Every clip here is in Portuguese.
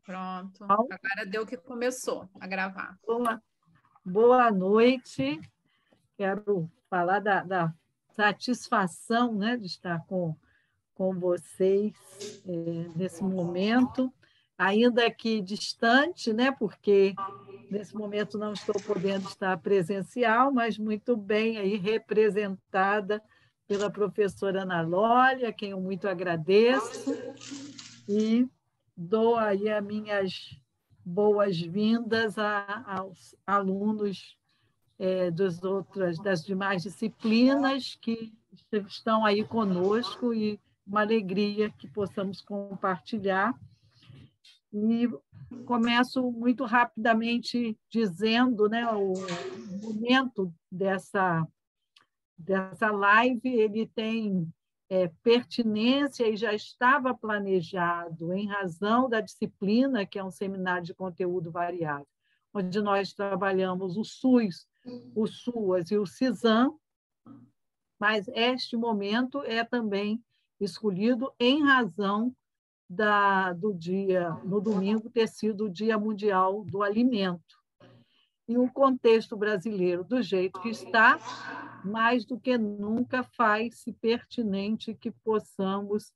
Pronto. Agora deu que começou a gravar. Boa noite. Quero falar da satisfação, né, de estar com vocês nesse momento, ainda que distante, né, porque nesse momento não estou podendo estar presencial, mas muito bem aí representada pela professora Ana Lolli, a quem eu muito agradeço, e dou aí as minhas boas-vindas aos alunos das demais disciplinas que estão aí conosco, e uma alegria que possamos compartilhar. E começo muito rapidamente dizendo, né, o momento dessa live ele tem pertinência e já estava planejado em razão da disciplina, que é um seminário de conteúdo variável, onde nós trabalhamos o SUS, o SUAS e o CISAM, mas este momento é também escolhido em razão do dia, no domingo, ter sido o Dia Mundial do Alimento. E o contexto brasileiro, do jeito que está, mais do que nunca faz-se pertinente que possamos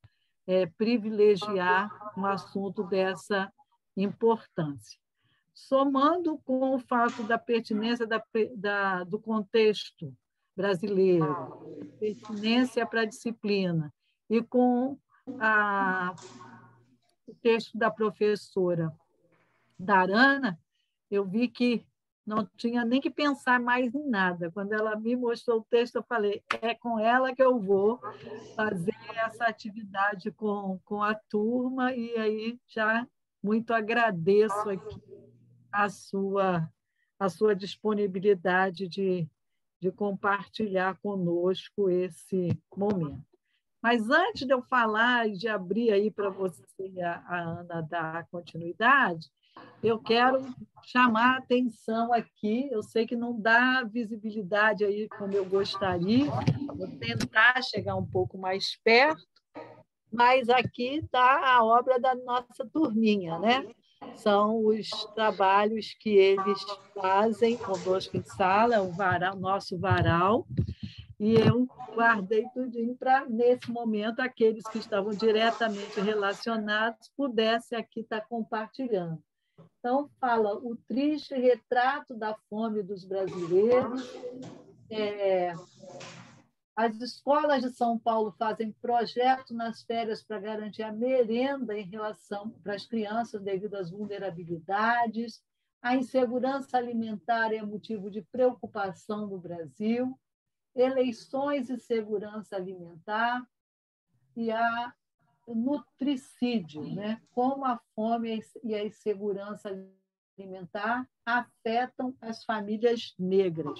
privilegiar um assunto dessa importância. Somando com o fato da pertinência do contexto brasileiro, pertinência para a disciplina, e com o texto da professora Darana, eu vi que não tinha nem que pensar mais em nada. Quando ela me mostrou o texto, eu falei, é com ela que eu vou fazer essa atividade com a turma, e aí já muito agradeço aqui a sua disponibilidade de compartilhar conosco esse momento. Mas antes de eu falar e de abrir aí para você, a Ana, dar continuidade, eu quero chamar a atenção aqui. Eu sei que não dá visibilidade aí como eu gostaria, vou tentar chegar um pouco mais perto, mas aqui está a obra da nossa turminha, né? São os trabalhos que eles fazem conosco em sala, o nosso varal, e eu guardei tudinho para, nesse momento, aqueles que estavam diretamente relacionados pudessem aqui estar compartilhando. Então, fala o triste retrato da fome dos brasileiros. As escolas de São Paulo fazem projeto nas férias para garantir a merenda em relação para as crianças devido às vulnerabilidades. A insegurança alimentar é motivo de preocupação no Brasil. Eleições e segurança alimentar, e a nutricídio, né? Como a fome e a insegurança alimentar afetam as famílias negras.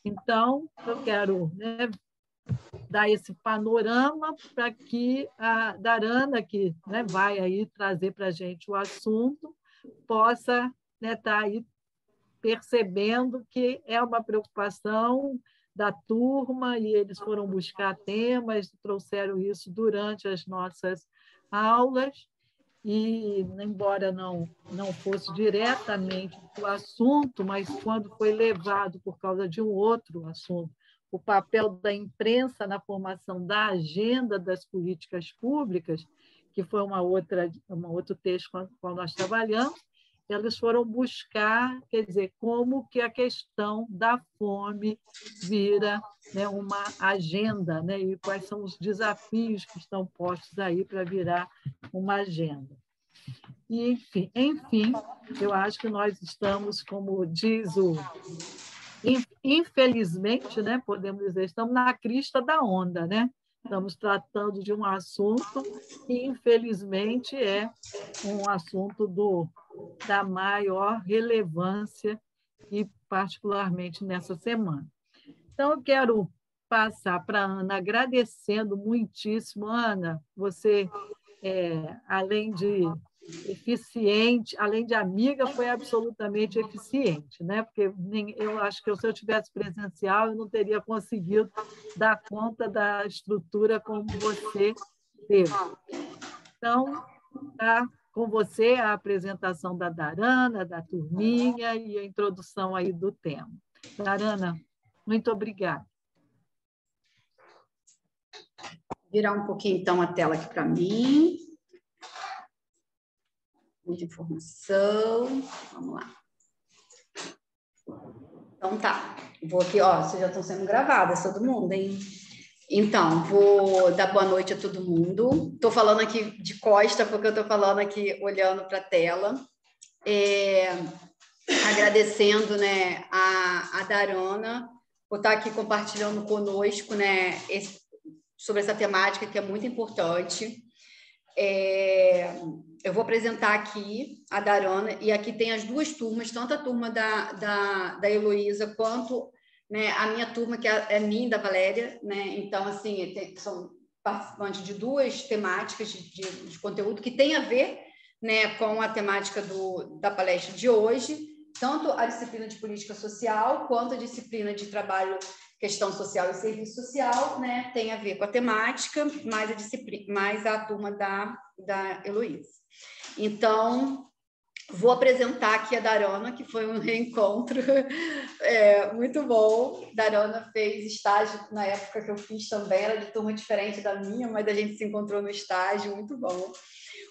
Então, eu quero, né, dar esse panorama para que a Darana, que, né, vai aí trazer para a gente o assunto, possa, né, estar aí percebendo que é uma preocupação da turma, e eles foram buscar temas, trouxeram isso durante as nossas aulas, e, embora não fosse diretamente o assunto, mas quando foi levado por causa de um outro assunto, o papel da imprensa na formação da agenda das políticas públicas, que foi um outro texto com o qual nós trabalhamos, eles foram buscar, quer dizer, como que a questão da fome vira, né, uma agenda, né, e quais são os desafios que estão postos aí para virar uma agenda. E, enfim, eu acho que nós estamos, como diz infelizmente, né, podemos dizer, estamos na crista da onda, né? Estamos tratando de um assunto que, infelizmente, é um assunto da maior relevância, e particularmente nessa semana. Então, eu quero passar para a Ana, agradecendo muitíssimo. Ana, você, além de eficiente, além de amiga, foi absolutamente eficiente, né? Porque eu acho que se eu tivesse presencial, eu não teria conseguido dar conta da estrutura como você teve. Então, está com você a apresentação da Darana, da turminha e a introdução aí do tema. Darana, muito obrigada. Virar um pouquinho, então, a tela aqui para mim. Muita informação. Vamos lá. Então, tá. Vou aqui, ó, vocês já estão sendo gravadas, todo mundo, hein? Então, vou dar boa noite a todo mundo. Estou falando aqui de costa, porque eu estou falando aqui olhando para a tela. Agradecendo, né, a Darana por estar aqui compartilhando conosco, né, sobre essa temática que é muito importante. Eu vou apresentar aqui a Darana, e aqui tem as duas turmas, tanto a turma da Heloísa quanto, né, a minha turma, que é minha e da Valéria, né? Então, assim, são participantes de duas temáticas de conteúdo que tem a ver, né, com a temática da palestra de hoje, tanto a disciplina de política social quanto a disciplina de trabalho, questão social e serviço social, né, tem a ver com a temática, mais a turma da Heloísa. Então, vou apresentar aqui a Darana, que foi um reencontro muito bom. Darana fez estágio na época que eu fiz também, era de turma diferente da minha, mas a gente se encontrou no estágio, muito bom.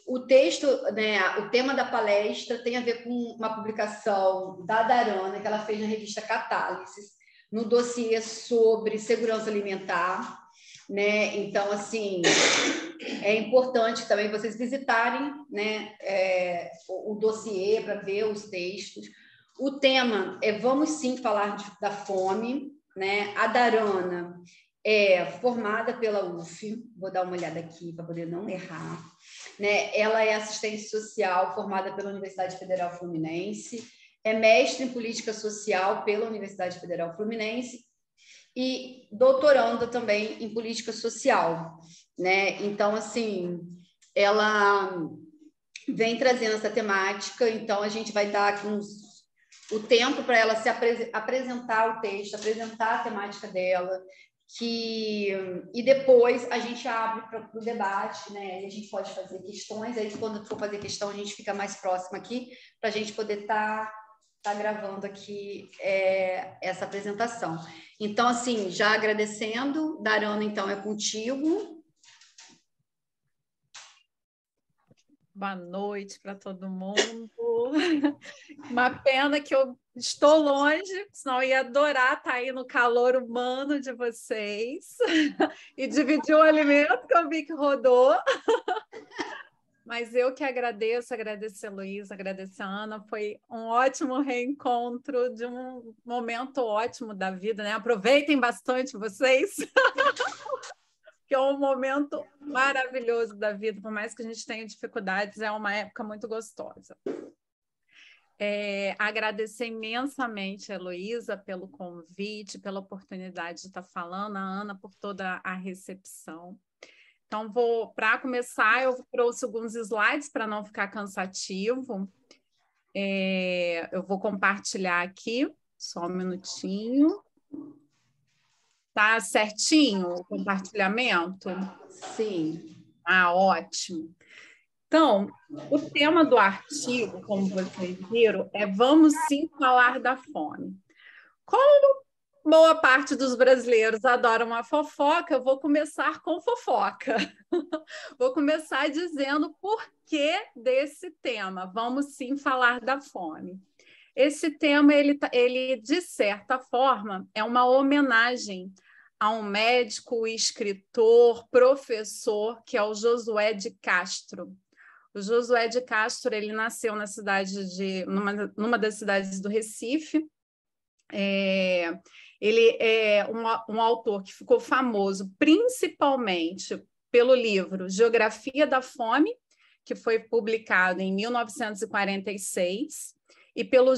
O texto, né, o tema da palestra tem a ver com uma publicação da Darana, que ela fez na revista Catálises, no dossiê sobre segurança alimentar, né? Então, assim, é importante também vocês visitarem, né, o dossiê para ver os textos. O tema é Vamos Sim Falar da Fome, né? A Darana é formada pela UF, vou dar uma olhada aqui para poder não errar, né? Ela é assistente social formada pela Universidade Federal Fluminense, é mestre em política social pela Universidade Federal Fluminense e doutoranda também em política social, né? Então, assim, ela vem trazendo essa temática, então a gente vai dar aqui o tempo para ela se apresentar o texto, apresentar a temática dela, e depois a gente abre para o debate, né? E a gente pode fazer questões, aí quando for fazer questão a gente fica mais próximo aqui, para a gente poder estar gravando aqui essa apresentação. Então, assim, já agradecendo, Darana, então, é contigo. Boa noite para todo mundo. Uma pena que eu estou longe, senão eu ia adorar estar aí no calor humano de vocês e dividir o alimento que eu vi que rodou. Mas eu que agradeço a Luísa, agradeço a Ana. Foi um ótimo reencontro de um momento ótimo da vida, né? Aproveitem bastante vocês. Que é um momento maravilhoso da vida, por mais que a gente tenha dificuldades, é uma época muito gostosa. Agradecer imensamente a Heloísa pelo convite, pela oportunidade de estar falando, a Ana por toda a recepção. Então, para começar, eu trouxe alguns slides para não ficar cansativo. Eu vou compartilhar aqui, só um minutinho. Tá certinho o compartilhamento? Sim. Ah, ótimo. Então, o tema do artigo, como vocês viram, é Vamos Sim Falar da Fome. Como boa parte dos brasileiros adoram uma fofoca, eu vou começar com fofoca. Vou começar dizendo por que desse tema, Vamos Sim Falar da Fome. Esse tema, ele, de certa forma, é uma homenagem a um médico, escritor, professor, que é o Josué de Castro. O Josué de Castro, ele nasceu na cidade numa das cidades do Recife. Ele é um autor que ficou famoso principalmente pelo livro Geografia da Fome, que foi publicado em 1946, e pelo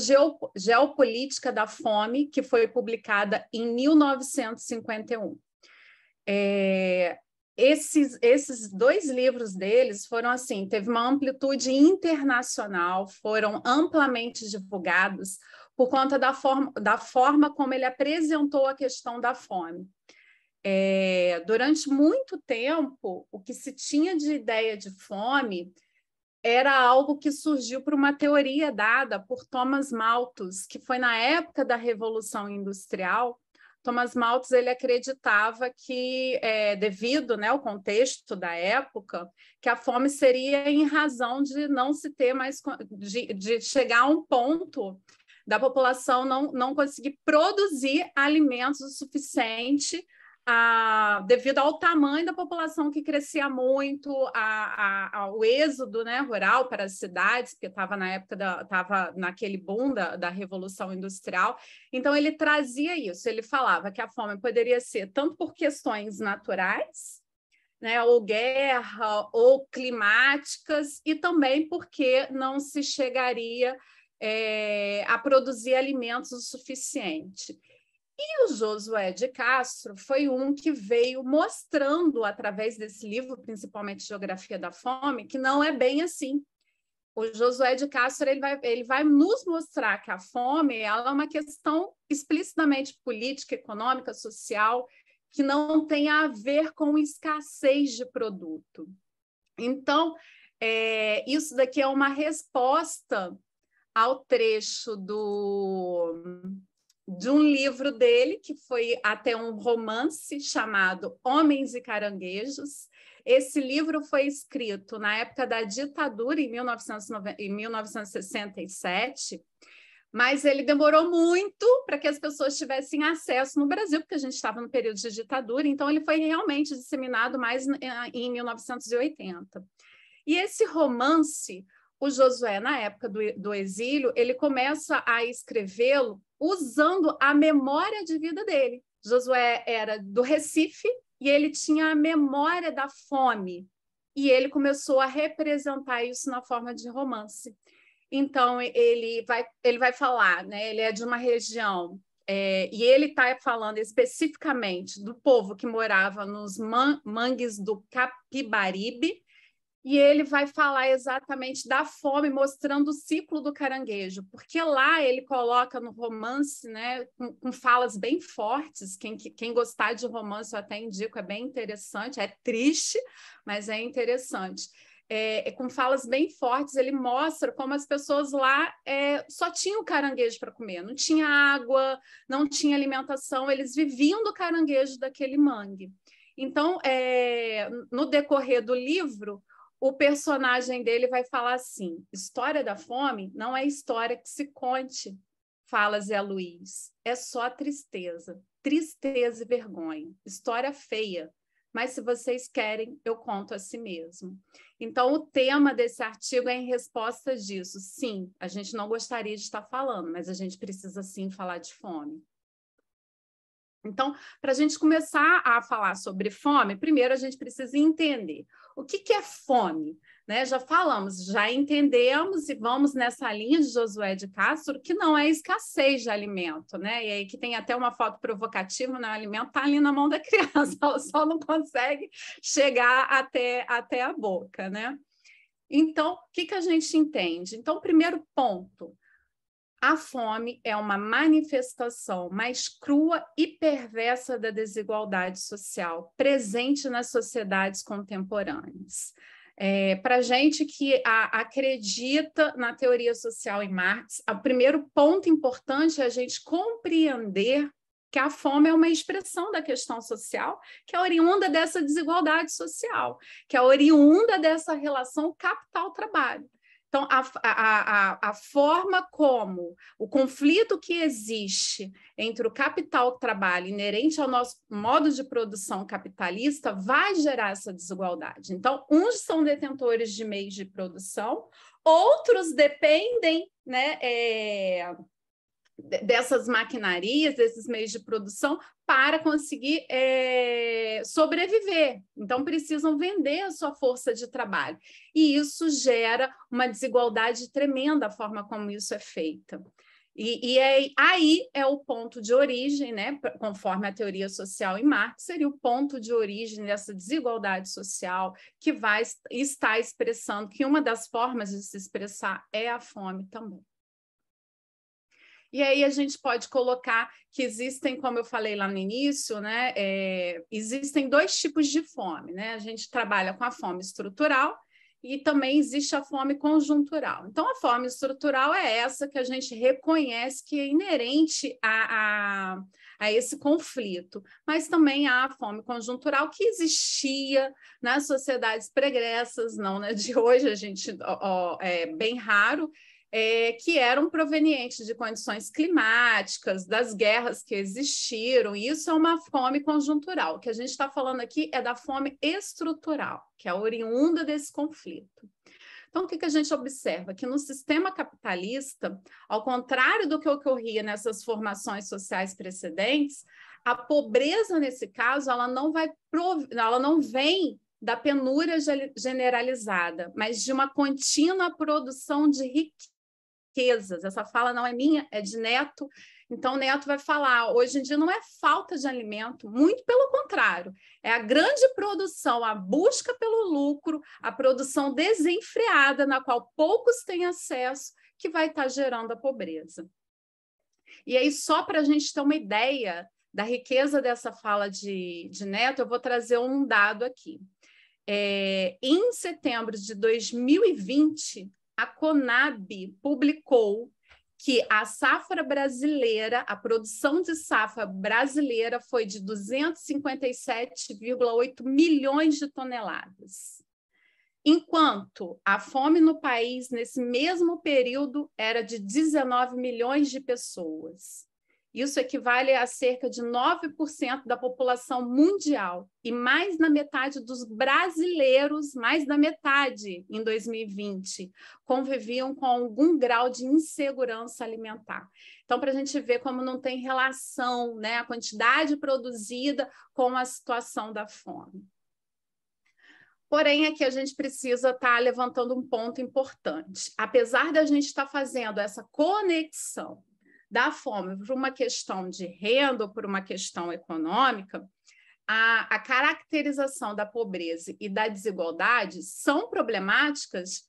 Geopolítica da Fome, que foi publicada em 1951. Esses dois livros deles foram assim, teve uma amplitude internacional, foram amplamente divulgados por conta da forma como ele apresentou a questão da fome. Durante muito tempo, o que se tinha de ideia de fome era algo que surgiu por uma teoria dada por Thomas Malthus, que foi na época da Revolução Industrial. Thomas Malthus ele acreditava que, devido, né, ao contexto da época, que a fome seria em razão de não se ter mais, de chegar a um ponto da população não conseguir produzir alimentos o suficiente devido ao tamanho da população que crescia muito, ao êxodo, né, rural para as cidades, porque estava na época estava naquele boom da Revolução Industrial. Então, ele trazia isso, ele falava que a fome poderia ser tanto por questões naturais, né, ou guerra, ou climáticas, e também porque não se chegaria a produzir alimentos o suficiente. E o Josué de Castro foi um que veio mostrando, através desse livro, principalmente Geografia da Fome, que não é bem assim. O Josué de Castro ele vai nos mostrar que a fome ela é uma questão explicitamente política, econômica, social, que não tem a ver com escassez de produto. Então, isso daqui é uma resposta ao trecho de um livro dele, que foi até um romance chamado Homens e Caranguejos. Esse livro foi escrito na época da ditadura, em 1967, mas ele demorou muito para que as pessoas tivessem acesso no Brasil, porque a gente estava no período de ditadura, então ele foi realmente disseminado mais em 1980. E esse romance, o Josué, na época do exílio, ele começa a escrevê-lo usando a memória de vida dele. Josué era do Recife e ele tinha a memória da fome. E ele começou a representar isso na forma de romance. Então, ele vai falar, né? Ele é de uma região, e ele está falando especificamente do povo que morava nos mangues do Capibaribe, e ele vai falar exatamente da fome, mostrando o ciclo do caranguejo, porque lá ele coloca no romance, né, com falas bem fortes. Quem gostar de romance, eu até indico, é bem interessante, é triste, mas é interessante. Com falas bem fortes, ele mostra como as pessoas lá só tinham caranguejo para comer, não tinha água, não tinha alimentação, eles viviam do caranguejo daquele mangue. Então, no decorrer do livro, o personagem dele vai falar assim: história da fome não é história que se conte, fala Zé Luiz, é só tristeza, tristeza e vergonha, história feia, mas se vocês querem, eu conto a si mesmo. Então, o tema desse artigo é em resposta disso. Sim, a gente não gostaria de estar falando, mas a gente precisa sim falar de fome. Então, para a gente começar a falar sobre fome, primeiro a gente precisa entender o que é fome, né? Já falamos, já entendemos e vamos nessa linha de Josué de Castro, que não é escassez de alimento, né? E aí que tem até uma foto provocativa, né? O alimento está ali na mão da criança, ela só não consegue chegar até a boca, né? Então, o que a gente entende? Então, primeiro ponto, a fome é uma manifestação mais crua e perversa da desigualdade social presente nas sociedades contemporâneas. Para a gente que acredita na teoria social em Marx, o primeiro ponto importante é a gente compreender que a fome é uma expressão da questão social, que é oriunda dessa desigualdade social, que é oriunda dessa relação capital-trabalho. Então, a forma como o conflito que existe entre o capital e o trabalho inerente ao nosso modo de produção capitalista vai gerar essa desigualdade. Então, uns são detentores de meios de produção, outros dependem, né, dessas maquinarias, desses meios de produção, para conseguir sobreviver. Então, precisam vender a sua força de trabalho. E isso gera uma desigualdade tremenda, a forma como isso é feita. Aí é o ponto de origem, né? Conforme a teoria social em Marx, seria o ponto de origem dessa desigualdade social que vai estar expressando que uma das formas de se expressar é a fome também. E aí a gente pode colocar que existem, como eu falei lá no início, né, existem dois tipos de fome, né? A gente trabalha com a fome estrutural e também existe a fome conjuntural. Então, a fome estrutural é essa que a gente reconhece que é inerente a esse conflito, mas também há a fome conjuntural que existia nas sociedades pregressas, não, né, de hoje, a gente é bem raro, que eram provenientes de condições climáticas, das guerras que existiram, e isso é uma fome conjuntural. O que a gente está falando aqui é da fome estrutural, que é oriunda desse conflito. Então, o que a gente observa? Que no sistema capitalista, ao contrário do que ocorria nessas formações sociais precedentes, a pobreza, nesse caso, ela não vem da penúria generalizada, mas de uma contínua produção de riquezas. Essa fala não é minha, é de Neto. Então, Neto vai falar, hoje em dia não é falta de alimento, muito pelo contrário, é a grande produção, a busca pelo lucro, a produção desenfreada, na qual poucos têm acesso, que vai estar gerando a pobreza. E aí, só para a gente ter uma ideia da riqueza dessa fala de Neto, eu vou trazer um dado aqui. Em setembro de 2020, a Conab publicou que a safra brasileira, a produção de safra brasileira foi de 257,8 milhões de toneladas, enquanto a fome no país, nesse mesmo período, era de 19 milhões de pessoas. Isso equivale a cerca de 9% da população mundial e mais da metade dos brasileiros, mais da metade em 2020, conviviam com algum grau de insegurança alimentar. Então, para a gente ver como não tem relação, né, a quantidade produzida com a situação da fome. Porém, aqui a gente precisa estar levantando um ponto importante. Apesar da gente estar fazendo essa conexão da fome por uma questão de renda ou por uma questão econômica, a caracterização da pobreza e da desigualdade são problemáticas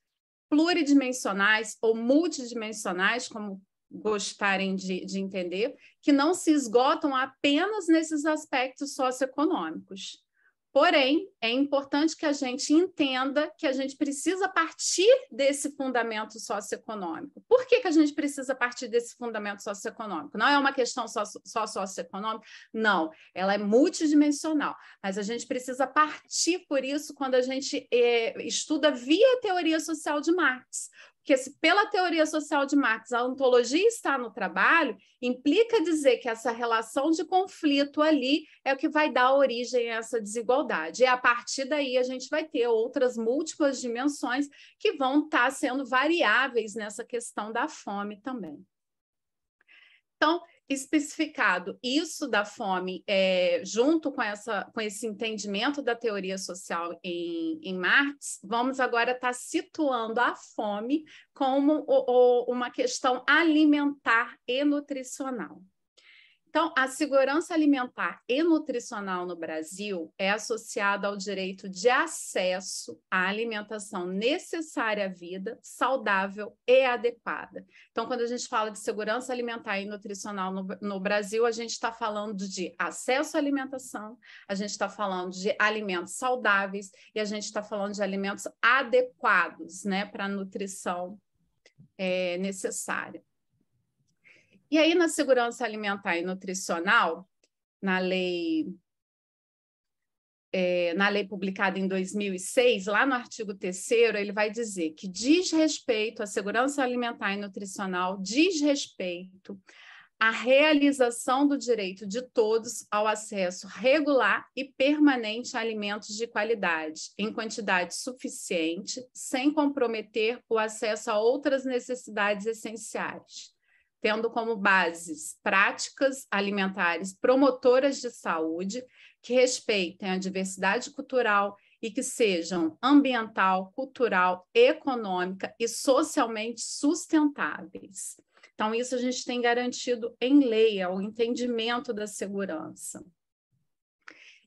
pluridimensionais ou multidimensionais, como gostarem de entender, que não se esgotam apenas nesses aspectos socioeconômicos. Porém, é importante que a gente entenda que a gente precisa partir desse fundamento socioeconômico. Por que a gente precisa partir desse fundamento socioeconômico? Não é uma questão só socioeconômica? Não, ela é multidimensional. Mas a gente precisa partir por isso quando a gente estuda via teoria social de Marx. Porque se pela teoria social de Marx a ontologia está no trabalho, implica dizer que essa relação de conflito ali é o que vai dar origem a essa desigualdade. E a partir daí a gente vai ter outras múltiplas dimensões que vão estar sendo variáveis nessa questão da fome também. Então, especificado isso da fome, junto com esse entendimento da teoria social em Marx, vamos agora estar situando a fome como uma questão alimentar e nutricional. Então, a segurança alimentar e nutricional no Brasil é associada ao direito de acesso à alimentação necessária à vida, saudável e adequada. Então, quando a gente fala de segurança alimentar e nutricional no Brasil, a gente está falando de acesso à alimentação, a gente está falando de alimentos saudáveis e a gente está falando de alimentos adequados, né, para a nutrição necessária. E aí, na segurança alimentar e nutricional, na lei publicada em 2006, lá no artigo 3º, ele vai dizer que diz respeito à segurança alimentar e nutricional, diz respeito à realização do direito de todos ao acesso regular e permanente a alimentos de qualidade, em quantidade suficiente, sem comprometer o acesso a outras necessidades essenciais, tendo como bases práticas alimentares promotoras de saúde, que respeitem a diversidade cultural e que sejam ambiental, cultural, econômica e socialmente sustentáveis. Então, isso a gente tem garantido em lei, é o entendimento da segurança.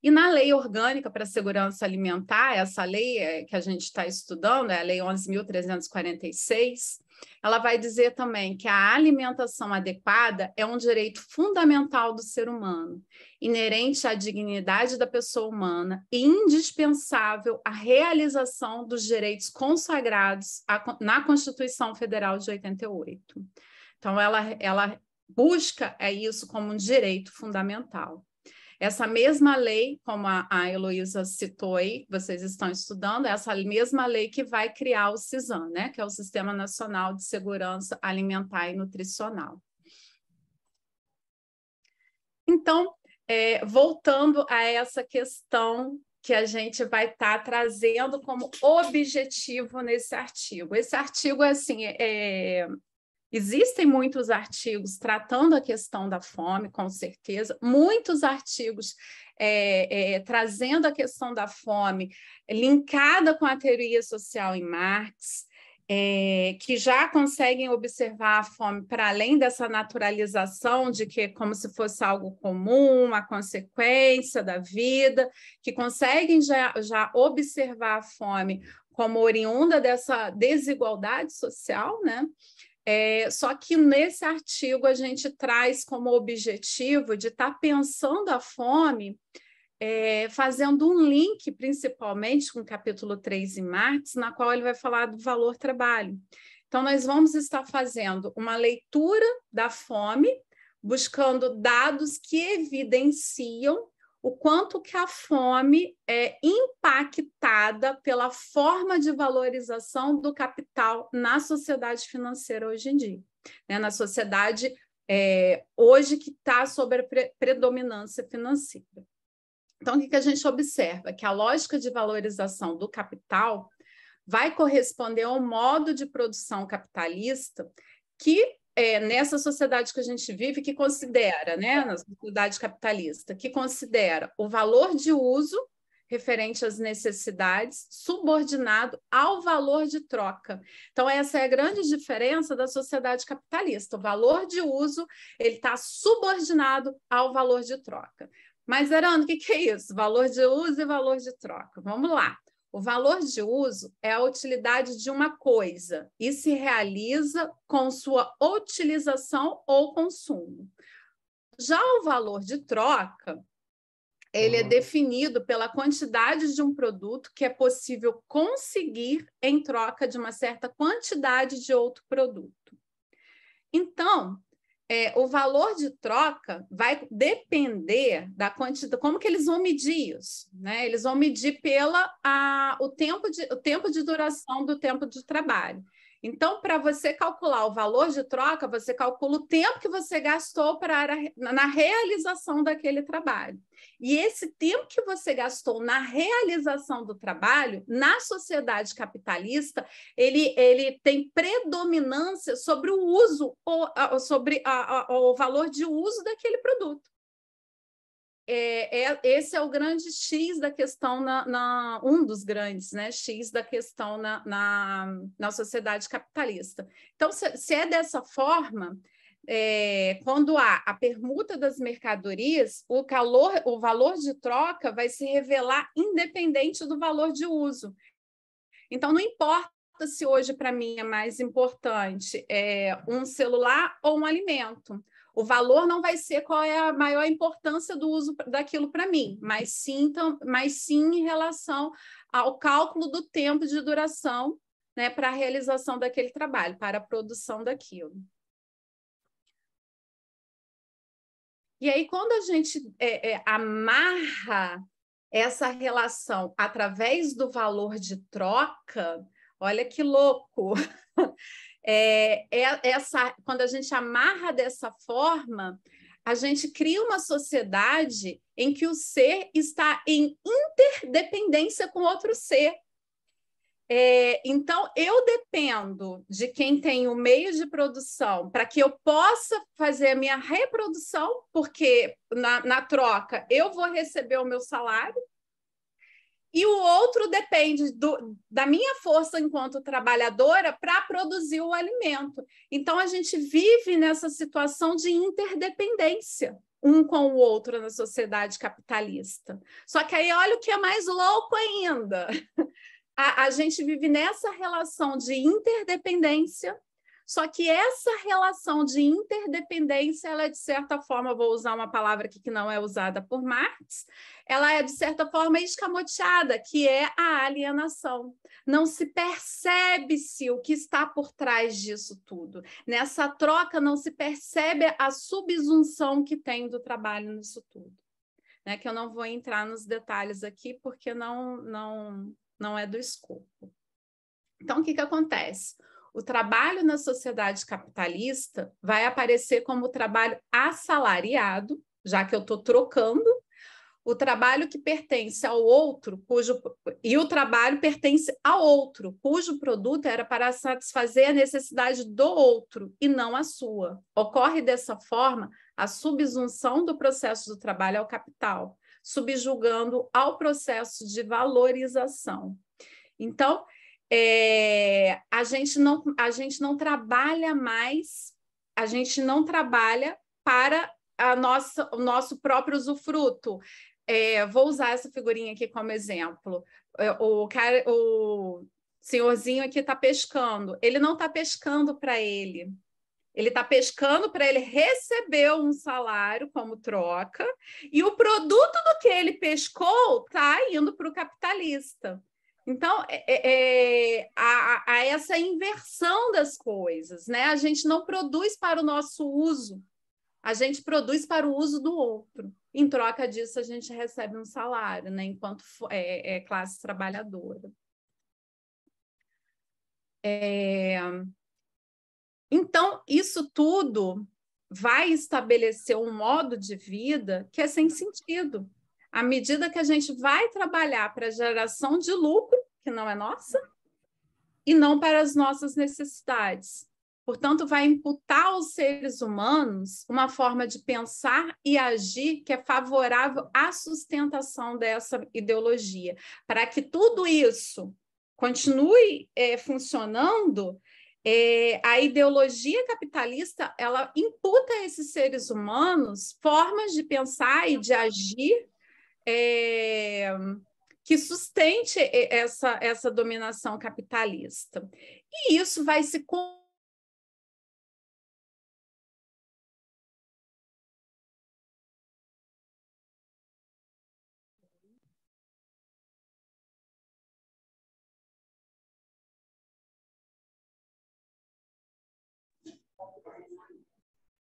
E na Lei Orgânica para a Segurança Alimentar, essa lei que a gente está estudando, é a Lei 11.346, ela vai dizer também que a alimentação adequada é um direito fundamental do ser humano, inerente à dignidade da pessoa humana e indispensável à realização dos direitos consagrados na Constituição Federal de 88. Então, ela busca isso como um direito fundamental. Essa mesma lei, como a Heloísa citou aí, vocês estão estudando, é essa mesma lei que vai criar o SISAN, né? Que é o Sistema Nacional de Segurança Alimentar e Nutricional. Então, voltando a essa questão que a gente vai estar trazendo como objetivo nesse artigo. Esse artigo, assim, existem muitos artigos tratando a questão da fome, com certeza, muitos artigos trazendo a questão da fome linkada com a teoria social em Marx, que já conseguem observar a fome para além dessa naturalização de que é como se fosse algo comum, uma consequência da vida, que conseguem já observar a fome como oriunda dessa desigualdade social, né? Só que nesse artigo a gente traz como objetivo de estar pensando a fome, fazendo um link principalmente com o capítulo 3 em Marx, na qual ele vai falar do valor trabalho. Então, nós vamos estar fazendo uma leitura da fome, buscando dados que evidenciam o quanto que a fome é impactada pela forma de valorização do capital na sociedade financeira hoje em dia, né? Na sociedade hoje que está sob a predominância financeira. Então, o que a gente observa? Que a lógica de valorização do capital vai corresponder ao modo de produção capitalista que nessa sociedade que a gente vive, que considera, né, na sociedade capitalista, que considera o valor de uso referente às necessidades subordinado ao valor de troca. Então, essa é a grande diferença da sociedade capitalista. O valor de uso ele está subordinado ao valor de troca. Mas, Arana, o que é isso? Valor de uso e valor de troca. Vamos lá. O valor de uso é a utilidade de uma coisa e se realiza com sua utilização ou consumo. Já o valor de troca, ele é definido pela quantidade de um produto que é possível conseguir em troca de uma certa quantidade de outro produto. Então, o valor de troca vai depender da quantidade, como que eles vão medir isso, né? Eles vão medir o tempo de duração do tempo de trabalho. Então, para você calcular o valor de troca, você calcula o tempo que você gastou na realização daquele trabalho. E esse tempo que você gastou na realização do trabalho, na sociedade capitalista, ele tem predominância sobre o uso, sobre o valor de uso daquele produto. Esse é o grande X da questão, um dos grandes, né, X da questão na sociedade capitalista. Então, se é dessa forma, quando há a permuta das mercadorias, o valor de troca vai se revelar independente do valor de uso. Então, não importa se hoje, para mim, é mais importante um celular ou um alimento. O valor não vai ser qual é a maior importância do uso daquilo para mim, mas sim em relação ao cálculo do tempo de duração, né, para a realização daquele trabalho, para a produção daquilo. E aí, quando a gente amarra essa relação através do valor de troca, olha que louco! Quando a gente amarra dessa forma, a gente cria uma sociedade em que o ser está em interdependência com outro ser. Então, eu dependo de quem tem o meio de produção para que eu possa fazer a minha reprodução, porque na troca eu vou receber o meu salário, e o outro depende da minha força enquanto trabalhadora para produzir o alimento. Então, a gente vive nessa situação de interdependência, um com o outro na sociedade capitalista. Só que aí olha o que é mais louco ainda. A gente vive nessa relação de interdependência, só que essa relação de interdependência, ela é, de certa forma, vou usar uma palavra aqui que não é usada por Marx, ela é, de certa forma, escamoteada, que é a alienação. Não se percebe-se o que está por trás disso tudo. Nessa troca, não se percebe a subsunção que tem do trabalho nisso tudo. Né? Que eu não vou entrar nos detalhes aqui, porque não é do escopo. Então, o que acontece? O trabalho na sociedade capitalista vai aparecer como trabalho assalariado, já que eu estou trocando, o trabalho que pertence ao outro, e o trabalho pertence ao outro, cujo produto era para satisfazer a necessidade do outro e não a sua. Ocorre dessa forma a subsunção do processo do trabalho ao capital, subjugando ao processo de valorização. Então, a gente não trabalha mais, a gente não trabalha para o nosso próprio usufruto. Vou usar essa figurinha aqui como exemplo. O senhorzinho aqui está pescando. Ele não está pescando para ele. Ele está pescando para ele receber um salário como troca, e o produto do que ele pescou está indo para o capitalista. Então, há essa inversão das coisas, né? A gente não produz para o nosso uso, a gente produz para o uso do outro. Em troca disso, a gente recebe um salário, né? Enquanto classe trabalhadora. Então, isso tudo vai estabelecer um modo de vida que é sem sentido. À medida que a gente vai trabalhar para a geração de lucro, que não é nossa, e não para as nossas necessidades. Portanto, vai imputar aos seres humanos uma forma de pensar e agir que é favorável à sustentação dessa ideologia. Para que tudo isso continue funcionando, a ideologia capitalista, ela imputa a esses seres humanos formas de pensar e de agir que sustente essa dominação capitalista. E isso vai se...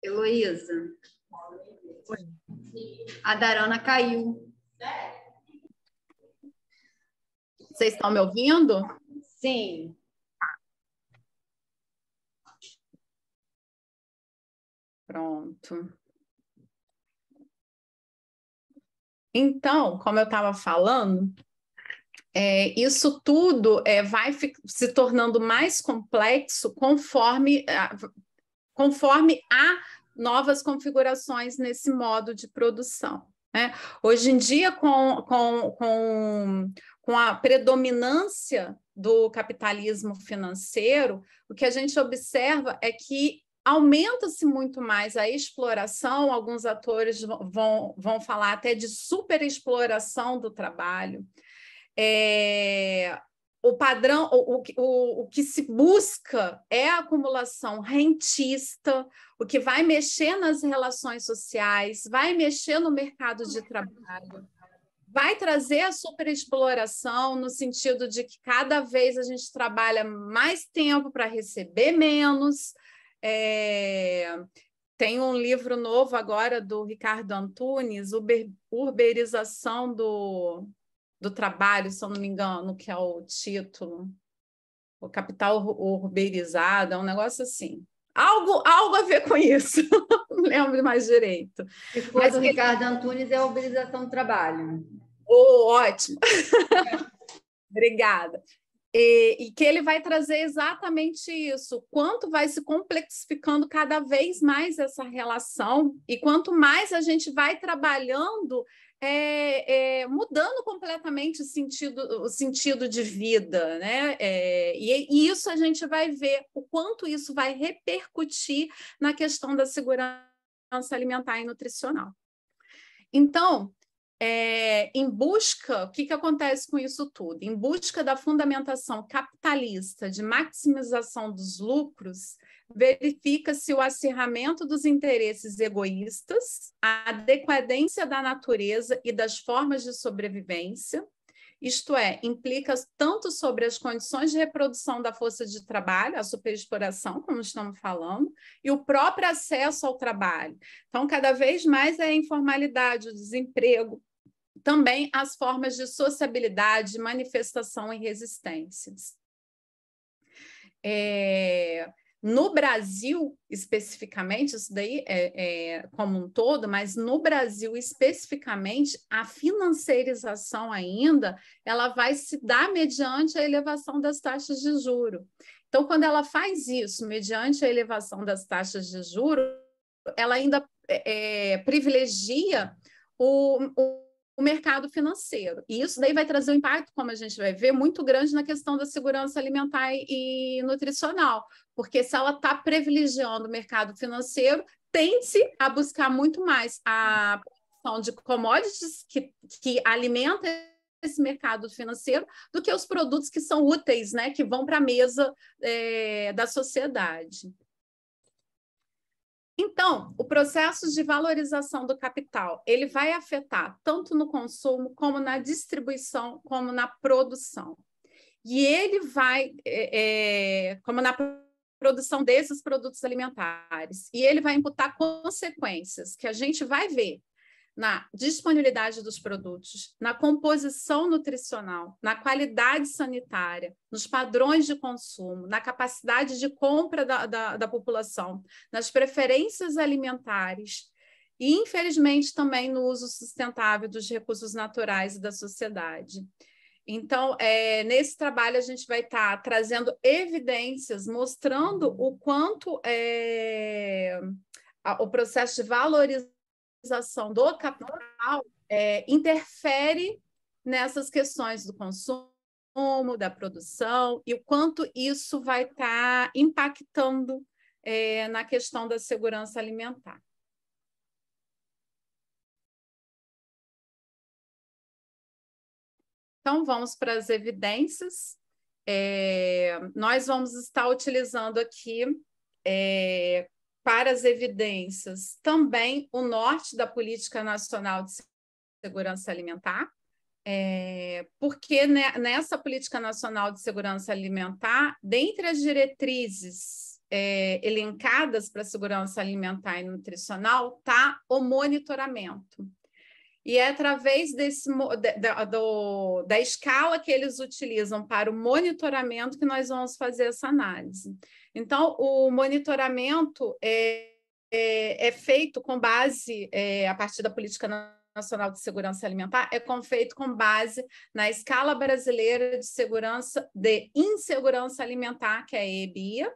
Heloísa, a Darana caiu. Vocês estão me ouvindo? Sim. Pronto. Então, como eu estava falando, isso tudo vai se tornando mais complexo conforme há novas configurações nesse modo de produção. Né? Hoje em dia, com a predominância do capitalismo financeiro, o que a gente observa é que aumenta-se muito mais a exploração, alguns atores vão falar até de superexploração do trabalho. O padrão, o que se busca é a acumulação rentista, o que vai mexer nas relações sociais, vai mexer no mercado de trabalho, vai trazer a superexploração no sentido de que cada vez a gente trabalha mais tempo para receber menos. Tem um livro novo agora do Ricardo Antunes, Uberização do Trabalho, se eu não me engano, que é o título. O Capital Uberizado, é um negócio assim. Algo a ver com isso, não lembro mais direito. Se for do Ricardo Antunes, é a uberização do trabalho. Ótimo. Obrigada. E que ele vai trazer exatamente isso, quanto vai se complexificando cada vez mais essa relação, e quanto mais a gente vai trabalhando, mudando completamente o sentido de vida, né? E isso a gente vai ver o quanto isso vai repercutir na questão da segurança alimentar e nutricional. Então, em busca, o que acontece com isso tudo? Em busca da fundamentação capitalista de maximização dos lucros, verifica-se o acirramento dos interesses egoístas, a decadência da natureza e das formas de sobrevivência, isto é, implica tanto sobre as condições de reprodução da força de trabalho, a superexploração, como estamos falando, e o próprio acesso ao trabalho. Então, cada vez mais é a informalidade, o desemprego, também as formas de sociabilidade, manifestação e resistências. No Brasil, especificamente, isso daí como um todo, mas no Brasil, especificamente, a financiarização ainda, ela vai se dar mediante a elevação das taxas de juros. Então, quando ela faz isso, mediante a elevação das taxas de juros, ela ainda privilegia o mercado financeiro. E isso daí vai trazer um impacto, como a gente vai ver, muito grande na questão da segurança alimentar e nutricional, porque se ela está privilegiando o mercado financeiro, tende-se a buscar muito mais a produção de commodities que alimenta esse mercado financeiro do que os produtos que são úteis, né, que vão para a mesa da sociedade. Então, o processo de valorização do capital, ele vai afetar tanto no consumo, como na distribuição, como na produção. E ele vai, como na produção desses produtos alimentares, e ele vai imputar consequências que a gente vai ver na disponibilidade dos produtos, na composição nutricional, na qualidade sanitária, nos padrões de consumo, na capacidade de compra da população, nas preferências alimentares e, infelizmente, também no uso sustentável dos recursos naturais e da sociedade. Então, nesse trabalho, a gente vai estar trazendo evidências, mostrando o quanto o processo de valorização do capital interfere nessas questões do consumo, da produção, e o quanto isso vai estar impactando na questão da segurança alimentar. Então, vamos para as evidências. Nós vamos estar utilizando aqui para as evidências também o norte da Política Nacional de Segurança Alimentar, porque nessa Política Nacional de Segurança Alimentar, dentre as diretrizes elencadas para a segurança alimentar e nutricional, está o monitoramento. E é através da escala que eles utilizam para o monitoramento que nós vamos fazer essa análise. Então, o monitoramento é feito com base, a partir da Política Nacional de Segurança Alimentar, feito com base na Escala Brasileira de Insegurança Alimentar, que é a EBIA.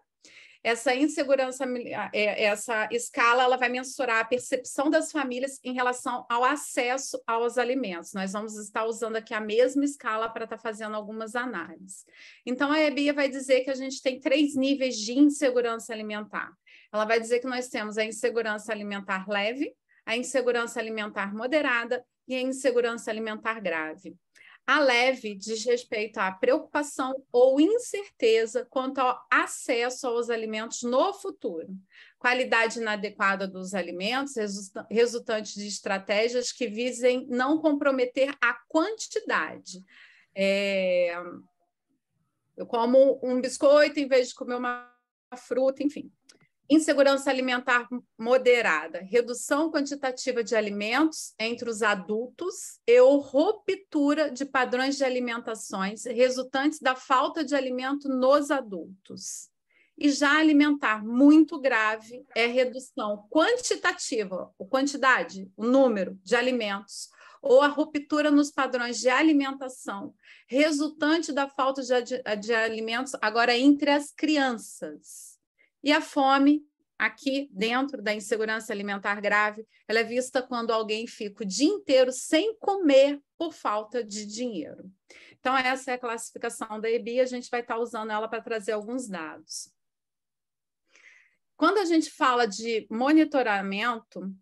Essa escala, ela vai mensurar a percepção das famílias em relação ao acesso aos alimentos. Nós vamos estar usando aqui a mesma escala para estar fazendo algumas análises. Então, a EBIA vai dizer que a gente tem 3 níveis de insegurança alimentar. Ela vai dizer que nós temos a insegurança alimentar leve, a insegurança alimentar moderada e a insegurança alimentar grave. A leve diz respeito à preocupação ou incerteza quanto ao acesso aos alimentos no futuro, qualidade inadequada dos alimentos, resultante de estratégias que visem não comprometer a quantidade. Eu como um biscoito em vez de comer uma fruta, enfim. Insegurança alimentar moderada, redução quantitativa de alimentos entre os adultos e ruptura de padrões de alimentações resultantes da falta de alimento nos adultos. E já alimentar muito grave é redução quantitativa, o número de alimentos, ou a ruptura nos padrões de alimentação, resultante da falta de alimentos agora entre as crianças. E a fome, aqui dentro da insegurança alimentar grave, ela é vista quando alguém fica o dia inteiro sem comer por falta de dinheiro. Então, essa é a classificação da EBIA, a gente vai estar usando ela para trazer alguns dados. Quando a gente fala de monitoramento,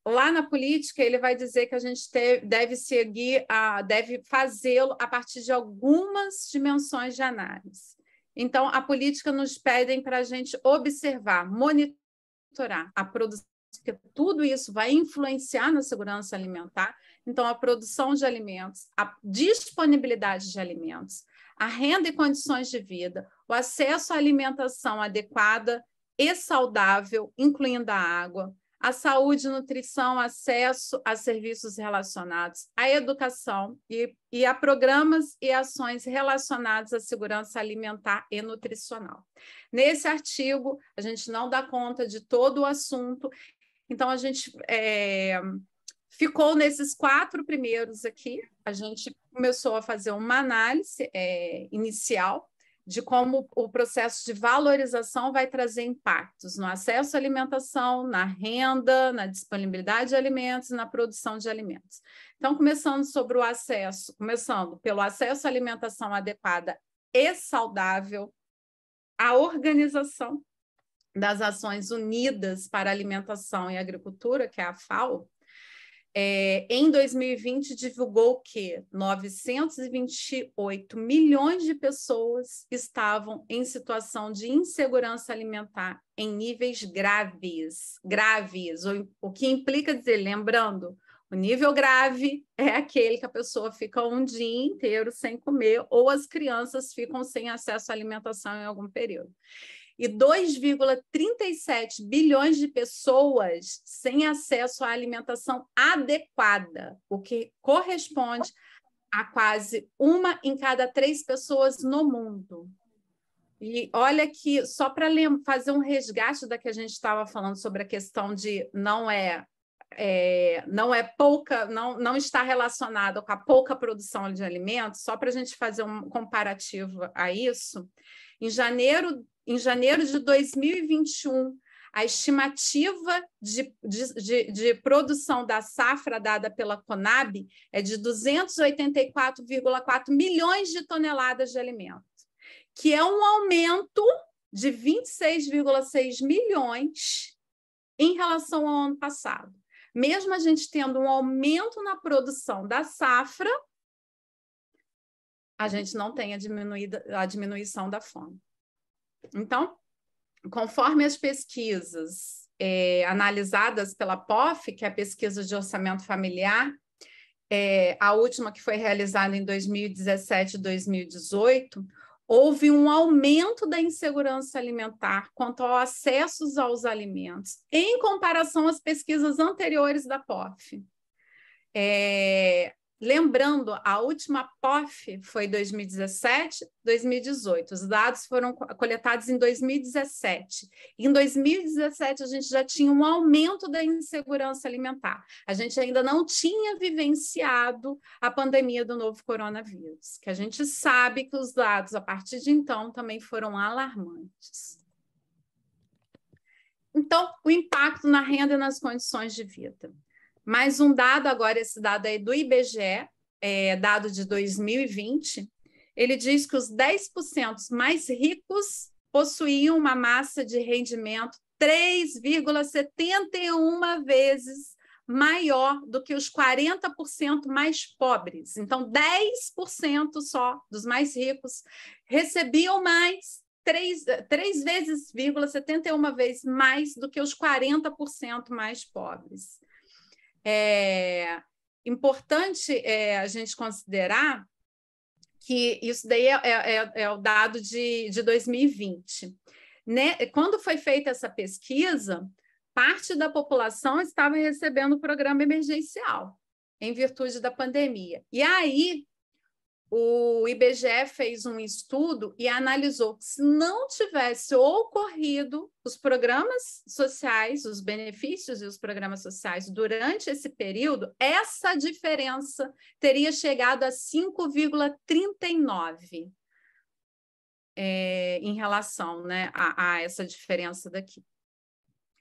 lá na política, ele vai dizer que a gente deve seguir, deve fazê-lo a partir de algumas dimensões de análise. Então, a política nos pede para a gente observar, monitorar a produção, porque tudo isso vai influenciar na segurança alimentar. Então, a produção de alimentos, a disponibilidade de alimentos, a renda e condições de vida, o acesso à alimentação adequada e saudável, incluindo a água, a saúde e nutrição, acesso a serviços relacionados à educação e a programas e ações relacionados à segurança alimentar e nutricional. Nesse artigo, a gente não dá conta de todo o assunto, então a gente ficou nesses 4 primeiros aqui, a gente começou a fazer uma análise inicial de como o processo de valorização vai trazer impactos no acesso à alimentação, na renda, na disponibilidade de alimentos e na produção de alimentos. Então, começando pelo acesso à alimentação adequada e saudável, a organização das Nações Unidas para a Alimentação e Agricultura, que é a FAO, em 2020, divulgou que 928 milhões de pessoas estavam em situação de insegurança alimentar em níveis graves, o que implica dizer, lembrando, o nível grave é aquele que a pessoa fica um dia inteiro sem comer ou as crianças ficam sem acesso à alimentação em algum período. E 2,37 bilhões de pessoas sem acesso à alimentação adequada, o que corresponde a quase 1 em cada 3 pessoas no mundo. E olha que, só para fazer um resgate da que a gente estava falando sobre a questão de não está relacionado com a pouca produção de alimentos, só para a gente fazer um comparativo a isso, em janeiro de 2021, a estimativa de produção da safra dada pela Conab é de 284,4 milhões de toneladas de alimento, que é um aumento de 26,6 milhões em relação ao ano passado. Mesmo a gente tendo um aumento na produção da safra, a gente não tem a diminuição da fome. Então, conforme as pesquisas analisadas pela POF, que é a pesquisa de orçamento familiar, a última que foi realizada em 2017 e 2018, houve um aumento da insegurança alimentar quanto ao acesso aos alimentos, em comparação às pesquisas anteriores da POF. Lembrando, a última POF foi 2017, 2018. Os dados foram coletados em 2017. Em 2017, a gente já tinha um aumento da insegurança alimentar. A gente ainda não tinha vivenciado a pandemia do novo coronavírus, que a gente sabe que os dados, a partir de então, também foram alarmantes. Então, o impacto na renda e nas condições de vida. Mais um dado, agora esse dado é do IBGE, dado de 2020, ele diz que os 10% mais ricos possuíam uma massa de rendimento 3,71 vezes maior do que os 40% mais pobres. Então, 10% só dos mais ricos recebiam mais, 3,71 vezes mais do que os 40% mais pobres. Importante a gente considerar que isso daí é o dado de 2020. Né? Quando foi feita essa pesquisa, parte da população estava recebendo o programa emergencial, em virtude da pandemia. E aí, o IBGE fez um estudo e analisou que se não tivesse ocorrido os programas sociais, os benefícios e os programas sociais durante esse período, essa diferença teria chegado a 5,39 em relação, né, a essa diferença daqui.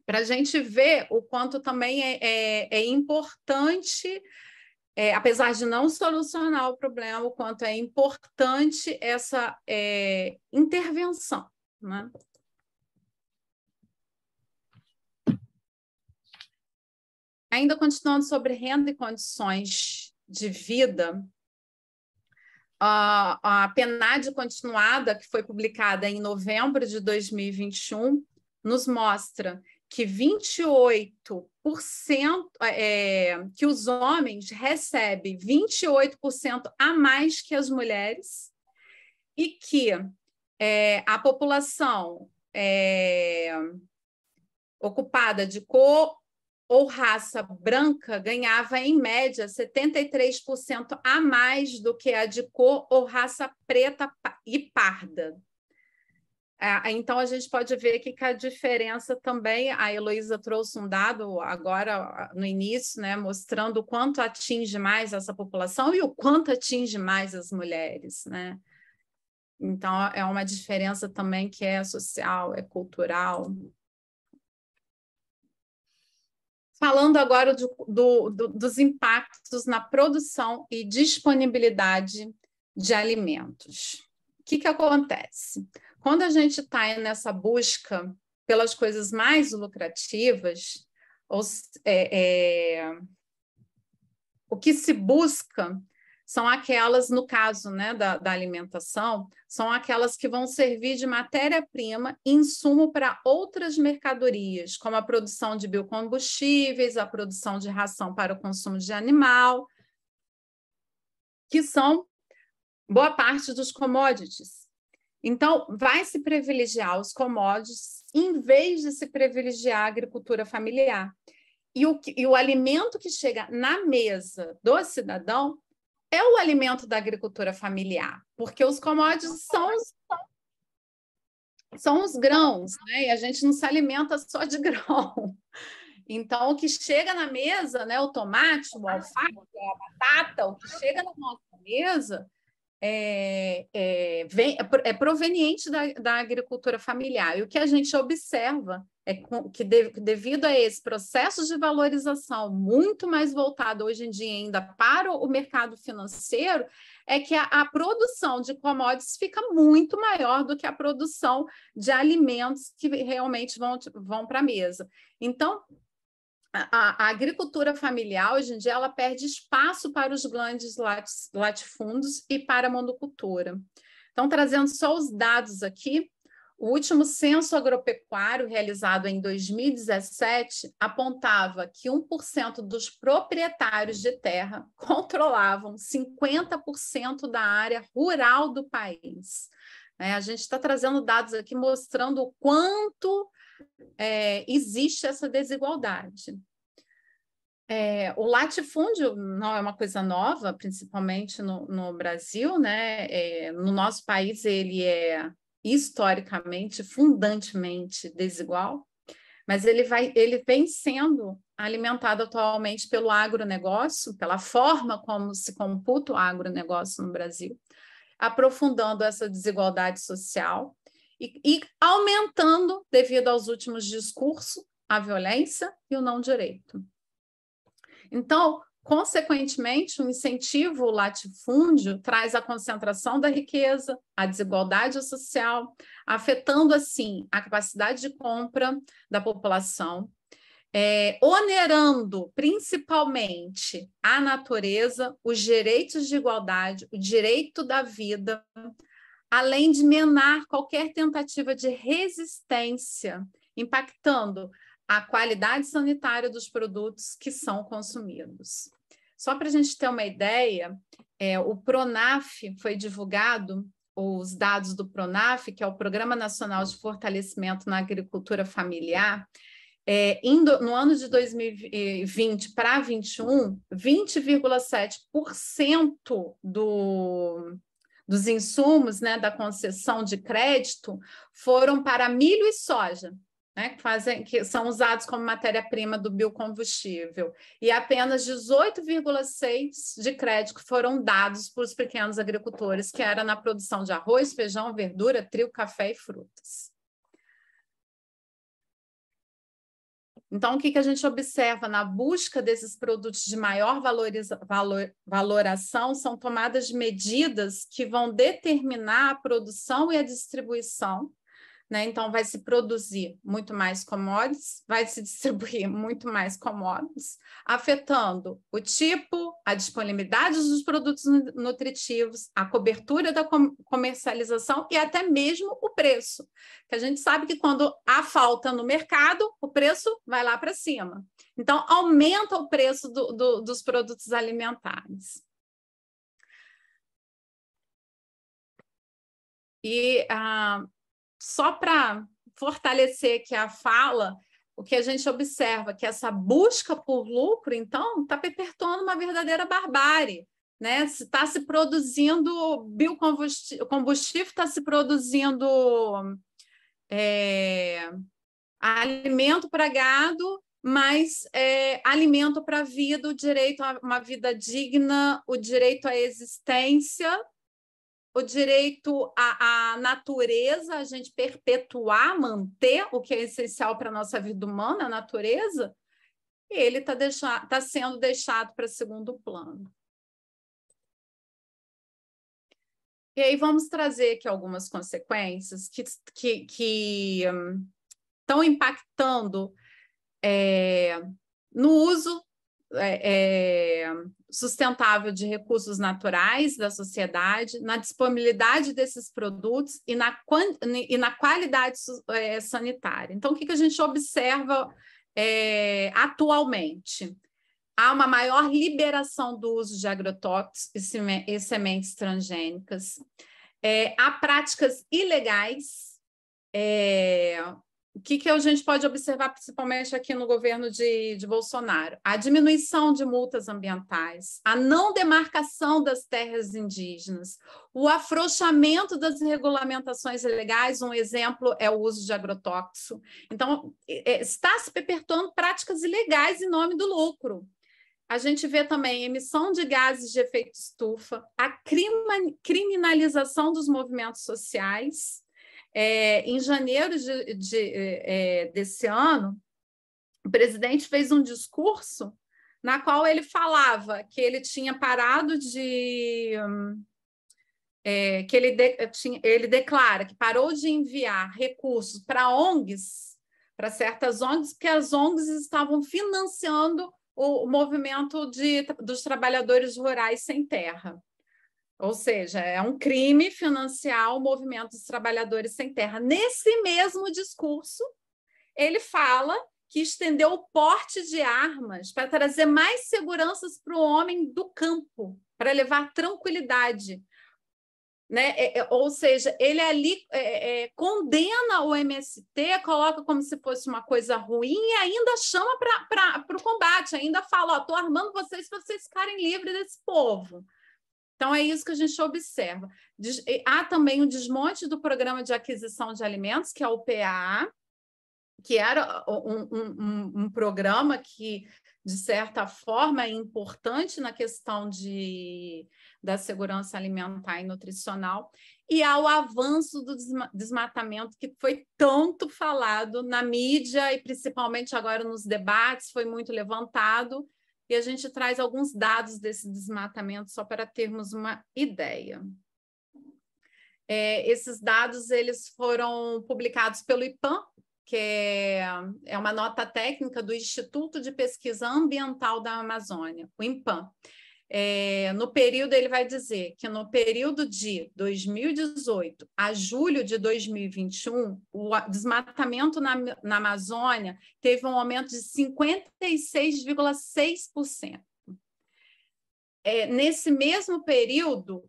Para a gente ver o quanto também é importante, apesar de não solucionar o problema, o quanto é importante essa intervenção, né? Ainda continuando sobre renda e condições de vida, a PNAD continuada, que foi publicada em novembro de 2021, nos mostra que 28%, que os homens recebem 28% a mais que as mulheres e que a população ocupada de cor ou raça branca ganhava, em média, 73% a mais do que a de cor ou raça preta e parda. Então, a gente pode ver aqui que a diferença também, a Heloísa trouxe um dado agora, no início, né, mostrando o quanto atinge mais essa população e o quanto atinge mais as mulheres, né? Então, é uma diferença também que é social, é cultural. Falando agora dos impactos na produção e disponibilidade de alimentos. O que acontece? Quando a gente está nessa busca pelas coisas mais lucrativas, o que se busca são aquelas, no caso, né, da alimentação, são aquelas que vão servir de matéria-prima e insumo para outras mercadorias, como a produção de biocombustíveis, a produção de ração para o consumo de animal, que são boa parte dos commodities. Então, vai se privilegiar os commodities em vez de se privilegiar a agricultura familiar. E o alimento que chega na mesa do cidadão é o alimento da agricultura familiar, porque os commodities são os grãos, né? E a gente não se alimenta só de grão. Então, o que chega na mesa, né, o tomate, o alface, a batata, o que chega na nossa mesa é proveniente da agricultura familiar. E o que a gente observa é que, devido a esse processo de valorização muito mais voltado hoje em dia ainda para o mercado financeiro, é que a produção de commodities fica muito maior do que a produção de alimentos que realmente vão para a mesa. Então, a agricultura familiar, hoje em dia, ela perde espaço para os grandes latifúndios e para a monocultura. Então, trazendo só os dados aqui, o último censo agropecuário, realizado em 2017, apontava que 1% dos proprietários de terra controlavam 50% da área rural do país. A gente está trazendo dados aqui mostrando o quanto existe essa desigualdade. O latifúndio não é uma coisa nova, principalmente no Brasil, né? No nosso país, ele é historicamente, fundantemente desigual, mas ele vem sendo alimentado atualmente pelo agronegócio, pela forma como se computa o agronegócio no Brasil, aprofundando essa desigualdade social e aumentando, devido aos últimos discursos, a violência e o não direito. Então, consequentemente, o incentivo ao latifúndio traz a concentração da riqueza, a desigualdade social, afetando, assim, a capacidade de compra da população, onerando principalmente a natureza, os direitos de igualdade, o direito da vida, além de minar qualquer tentativa de resistência, impactando a qualidade sanitária dos produtos que são consumidos. Só para a gente ter uma ideia, o PRONAF foi divulgado, os dados do PRONAF, que é o Programa Nacional de Fortalecimento na Agricultura Familiar, no ano de 2020 para 2021, 20,7% dos insumos, né, da concessão de crédito foram para milho e soja, né, que são usados como matéria-prima do biocombustível, e apenas 18,6% de crédito foram dados para os pequenos agricultores, que era na produção de arroz, feijão, verdura, trigo, café e frutas. Então, o que a gente observa na busca desses produtos de maior valoração são tomadas de medidas que vão determinar a produção e a distribuição, né? Então, vai se produzir muito mais commodities, vai se distribuir muito mais commodities, afetando o tipo, a disponibilidade dos produtos nutritivos, a cobertura da comercialização e até mesmo o preço. Que a gente sabe que quando há falta no mercado, o preço vai lá para cima. Então, aumenta o preço dos produtos alimentares. E só para fortalecer aqui a fala, o que a gente observa que essa busca por lucro, então, está perpetuando uma verdadeira barbárie, né? Se está se produzindo biocombustível, está se produzindo alimento para gado, mas alimento para a vida, o direito a uma vida digna, o direito à existência, o direito à natureza, a gente perpetuar, manter o que é essencial para a nossa vida humana, a natureza, ele está sendo deixado para segundo plano. E aí vamos trazer aqui algumas consequências que estão impactando no uso sustentável de recursos naturais da sociedade, na disponibilidade desses produtos e na qualidade sanitária. Então, o que a gente observa atualmente? Há uma maior liberação do uso de agrotóxicos e sementes transgênicas. Há práticas ilegais. O que a gente pode observar, principalmente aqui no governo de Bolsonaro? A diminuição de multas ambientais, a não demarcação das terras indígenas, o afrouxamento das regulamentações ilegais, um exemplo é o uso de agrotóxico. Então, está se perpetuando práticas ilegais em nome do lucro. A gente vê também emissão de gases de efeito estufa, a criminalização dos movimentos sociais. Em janeiro desse ano, o presidente fez um discurso na qual ele falava que ele tinha parado de... ele declara que parou de enviar recursos para ONGs, para certas ONGs, porque as ONGs estavam financiando o movimento dos trabalhadores rurais sem terra. Ou seja, é um crime financiar o movimento dos trabalhadores sem terra. Nesse mesmo discurso, ele fala que estendeu o porte de armas para trazer mais seguranças para o homem do campo, para levar tranquilidade. Né? Ou seja, ele ali condena o MST, coloca como se fosse uma coisa ruim e ainda chama para o combate, ainda fala, estou armando vocês para vocês ficarem livres desse povo. Então, é isso que a gente observa. Há também o desmonte do Programa de Aquisição de Alimentos, que é o PAA, que era um programa que, de certa forma, é importante na questão da segurança alimentar e nutricional, e há o avanço do desmatamento, que foi tanto falado na mídia e principalmente agora nos debates, foi muito levantado, e a gente traz alguns dados desse desmatamento só para termos uma ideia. Esses dados eles foram publicados pelo IPAM, que é uma nota técnica do Instituto de Pesquisa Ambiental da Amazônia, o INPAM. No período, ele vai dizer que no período de 2018 a julho de 2021, o desmatamento na Amazônia teve um aumento de 56,6%. Nesse mesmo período,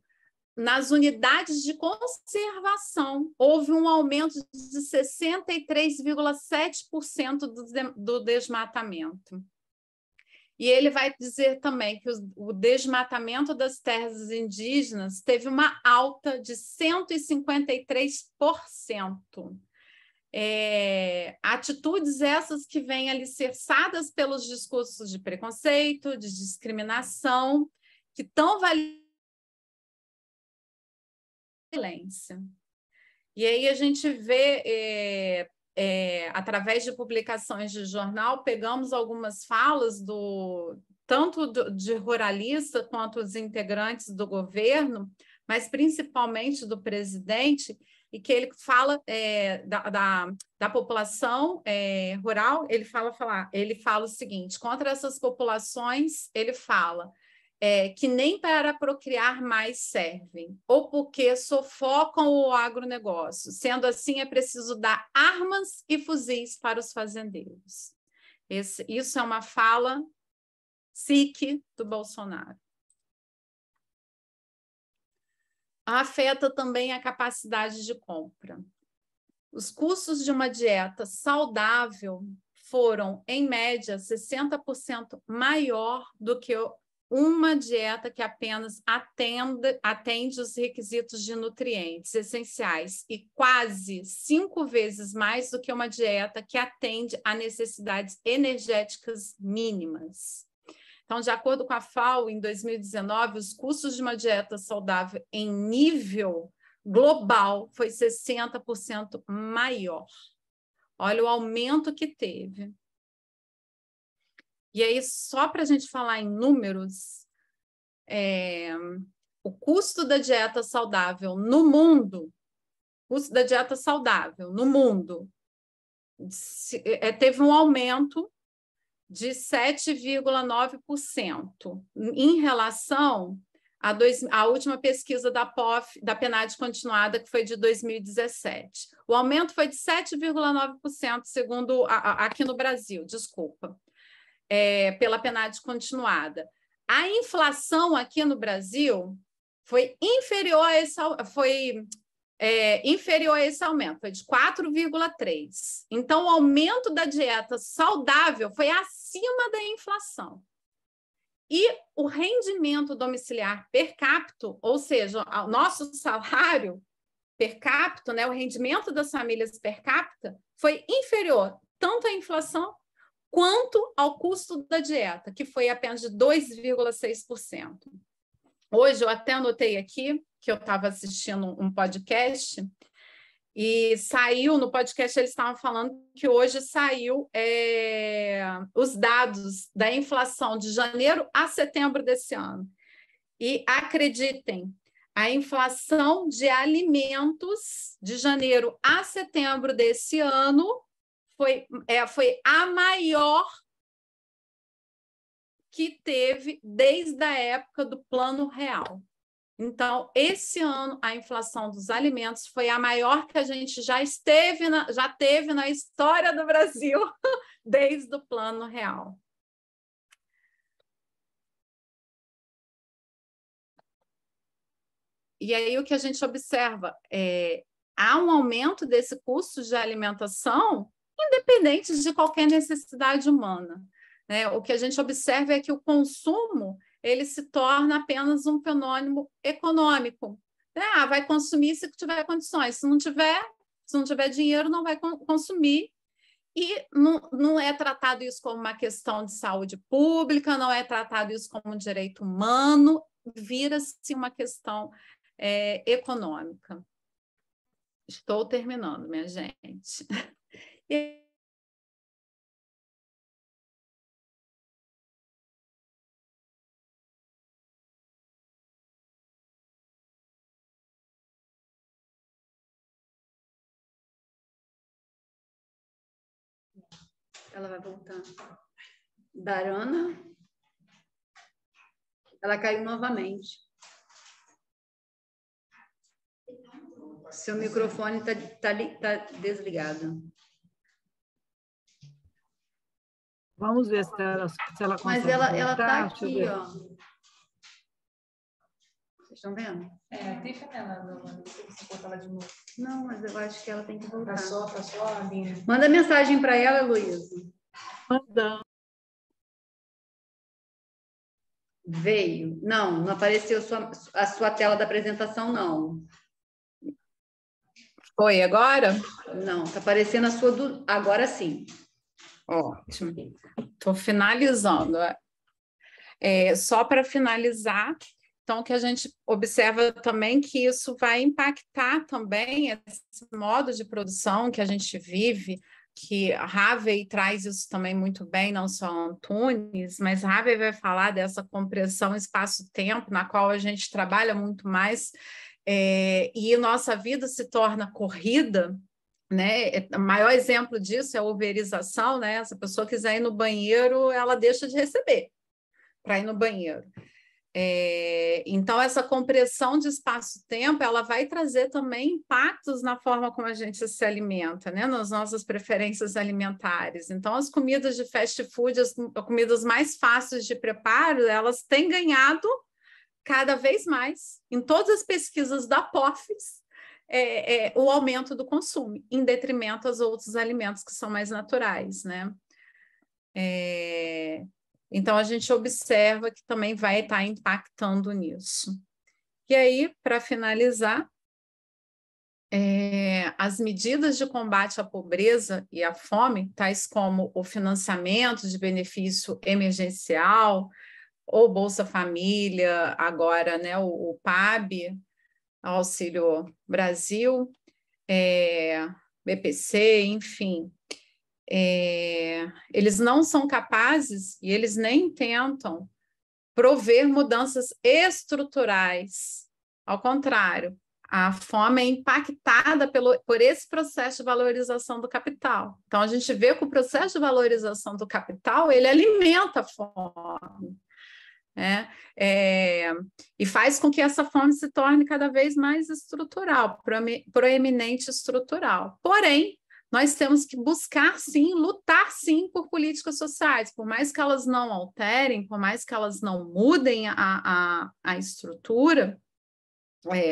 nas unidades de conservação, houve um aumento de 63,7% do desmatamento. E ele vai dizer também que o desmatamento das terras indígenas teve uma alta de 153%. Atitudes essas que vêm alicerçadas pelos discursos de preconceito, de discriminação, que estão violência. E aí a gente vê, através de publicações de jornal, pegamos algumas falas tanto de ruralista quanto os integrantes do governo, mas principalmente do presidente, e que ele fala da população rural, ele fala o seguinte: contra essas populações, ele fala que nem para procriar mais servem, ou porque sufocam o agronegócio. Sendo assim, é preciso dar armas e fuzis para os fazendeiros. Isso é uma fala SIC do Bolsonaro. Afeta também a capacidade de compra. Os custos de uma dieta saudável foram, em média, 60% maior do que uma dieta que apenas atende os requisitos de nutrientes essenciais e quase 5 vezes mais do que uma dieta que atende a necessidades energéticas mínimas. Então, de acordo com a FAO, em 2019, os custos de uma dieta saudável em nível global foi 60% maior. Olha o aumento que teve. E aí, só para a gente falar em números, o custo da dieta saudável no mundo, teve um aumento de 7,9% em relação à última pesquisa da POF, da PNAD continuada, que foi de 2017. O aumento foi de 7,9%, segundo aqui no Brasil, desculpa. Pela PNAD continuada. A inflação aqui no Brasil foi inferior a esse aumento, foi de 4,3%. Então, o aumento da dieta saudável foi acima da inflação. E o rendimento domiciliar per capita, ou seja, o nosso salário per capita, né, o rendimento das famílias per capita, foi inferior tanto à inflação quanto ao custo da dieta, que foi apenas de 2,6%. Hoje, eu até anotei aqui que eu estava assistindo um podcast e saiu, no podcast eles estavam falando que hoje saiu os dados da inflação de janeiro a setembro desse ano. E acreditem, a inflação de alimentos de janeiro a setembro desse ano foi a maior que teve desde a época do Plano Real. Então, esse ano, a inflação dos alimentos foi a maior que a gente já teve na história do Brasil desde o Plano Real. E aí, o que a gente observa há um aumento desse custo de alimentação independente de qualquer necessidade humana, né? O que a gente observa é que o consumo ele se torna apenas um fenômeno econômico. Vai consumir se tiver condições, se não tiver dinheiro, não vai consumir. E não é tratado isso como uma questão de saúde pública, não é tratado isso como um direito humano, vira-se uma questão econômica. Estou terminando, minha gente. Ela vai voltar. Darana. Ela caiu novamente. Seu microfone está desligado. Vamos ver se ela consegue. Mas ela está aqui, ó. Vocês estão vendo? Deixa ela, Dona. Você botar ela de novo. Não, mas eu acho que ela tem que voltar. Tá só a linha. Manda mensagem para ela, Heloísa. Mandando. Veio. Não apareceu a sua tela da apresentação, não. Foi agora? Não, está aparecendo a sua agora sim. Ótimo. Estou finalizando. Só para finalizar, então, o que a gente observa também que isso vai impactar também esse modo de produção que a gente vive, que Harvey traz isso também muito bem, não só Antunes, mas Harvey vai falar dessa compressão espaço-tempo, na qual a gente trabalha muito mais E nossa vida se torna corrida, né? O maior exemplo disso é a uberização, né? Se a pessoa quiser ir no banheiro, ela deixa de receber para ir no banheiro. Então, essa compressão de espaço-tempo, ela vai trazer também impactos na forma como a gente se alimenta, né? Nas nossas preferências alimentares. Então, as comidas de fast food, as comidas mais fáceis de preparo, elas têm ganhado cada vez mais, em todas as pesquisas da POFES, o aumento do consumo, em detrimento aos outros alimentos que são mais naturais, né? Então, a gente observa que também vai estar impactando nisso. E aí, para finalizar, as medidas de combate à pobreza e à fome, tais como o financiamento de benefício emergencial, ou Bolsa Família, agora, né, o PAB, Auxílio Brasil, BPC, enfim, eles não são capazes e eles nem tentam prover mudanças estruturais. Ao contrário, a fome é impactada por esse processo de valorização do capital. Então, a gente vê que o processo de valorização do capital, ele alimenta a fome. E faz com que essa fome se torne cada vez mais estrutural, proeminente estrutural. Porém, nós temos que buscar, sim, lutar, sim, por políticas sociais, por mais que elas não alterem, por mais que elas não mudem a estrutura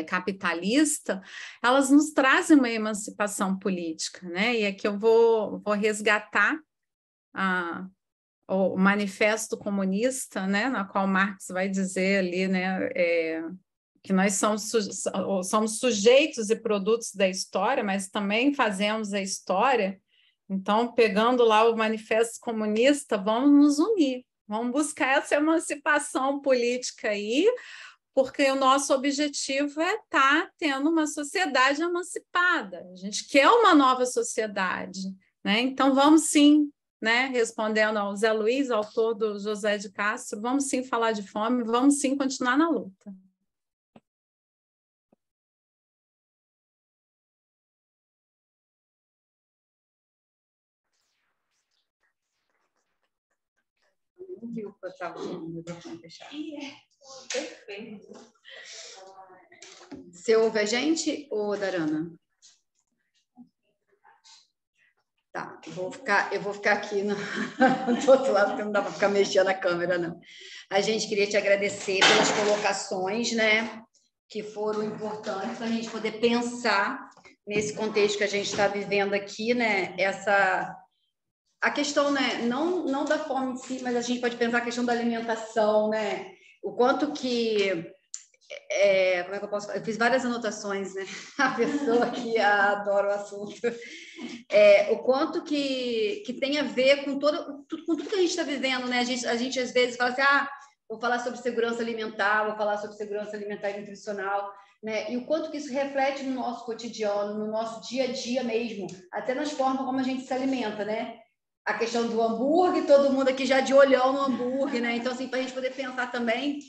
capitalista, elas nos trazem uma emancipação política, né? E aqui eu vou resgatar o Manifesto Comunista, né, na qual Marx vai dizer ali, né, que nós somos sujeitos e produtos da história, mas também fazemos a história. Então, pegando lá o Manifesto Comunista, vamos nos unir, vamos buscar essa emancipação política aí, porque o nosso objetivo é estar tendo uma sociedade emancipada. A gente quer uma nova sociedade, né? Então, vamos sim, né, respondendo ao Zé Luiz, autor do José de Castro, vamos sim falar de fome, vamos sim continuar na luta. Perfeito. Você ouve a gente, ou Darana? Tá, eu vou ficar aqui do outro lado, porque não dá para ficar mexendo a câmera, não. A gente queria te agradecer pelas colocações, né, que foram importantes para a gente poder pensar nesse contexto que a gente está vivendo aqui, né, a questão, né, não da fome em si, mas a gente pode pensar a questão da alimentação, né, o quanto que como é que eu posso falar? Eu fiz várias anotações, né? A pessoa que adora o assunto. O quanto que tem a ver com tudo que a gente está vivendo, né? A gente às vezes fala assim, vou falar sobre segurança alimentar, vou falar sobre segurança alimentar e nutricional, né? E o quanto que isso reflete no nosso cotidiano, no nosso dia a dia mesmo, até nas formas como a gente se alimenta, né? A questão do hambúrguer, todo mundo aqui já de olhão no hambúrguer, né? Então, assim, para a gente poder pensar também...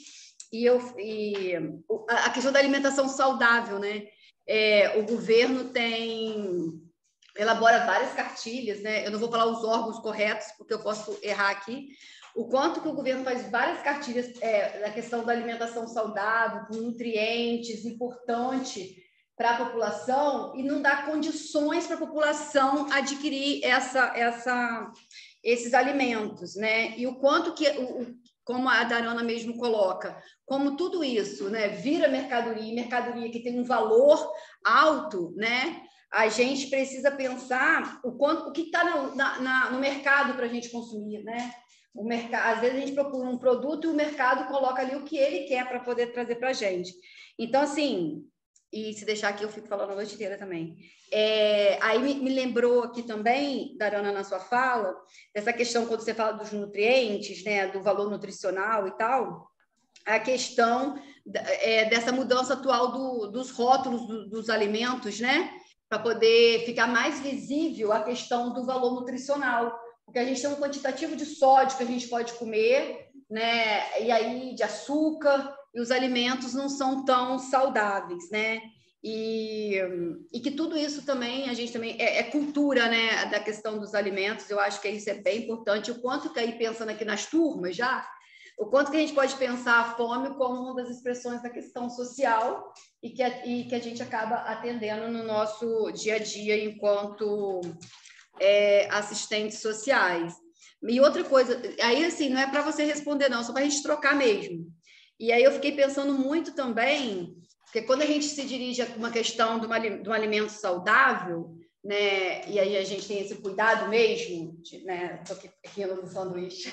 E a questão da alimentação saudável, né? O governo elabora várias cartilhas, né? Eu não vou falar os órgãos corretos, porque eu posso errar aqui. O quanto que o governo faz várias cartilhas na questão da alimentação saudável, com nutrientes, importante para a população, e não dá condições para a população adquirir esses alimentos, né? E o quanto que... como a Darana mesmo coloca, como tudo isso, né, vira mercadoria que tem um valor alto, né, a gente precisa pensar o que está no mercado para a gente consumir, né? Às vezes a gente procura um produto e o mercado coloca ali o que ele quer para poder trazer para a gente. Então, assim, e se deixar aqui eu fico falando a noite inteira também. Aí me lembrou aqui também, Darana, na sua fala, dessa questão quando você fala dos nutrientes, né, do valor nutricional e tal, a questão dessa mudança atual dos rótulos dos alimentos, né, para poder ficar mais visível a questão do valor nutricional, porque a gente tem um quantitativo de sódio que a gente pode comer, né, e aí de açúcar, e os alimentos não são tão saudáveis, né? E que tudo isso também, a gente também, é cultura, né, da questão dos alimentos, eu acho que isso é bem importante, o quanto que aí, pensando aqui nas turmas já, o quanto que a gente pode pensar a fome como uma das expressões da questão social e que a gente acaba atendendo no nosso dia a dia enquanto assistentes sociais. E outra coisa, aí assim, não é para você responder não, só para a gente trocar mesmo. E aí eu fiquei pensando muito também, porque quando a gente se dirige a uma questão de um alimento saudável, né, e aí a gente tem esse cuidado mesmo, né, estou aqui rindo do sanduíche,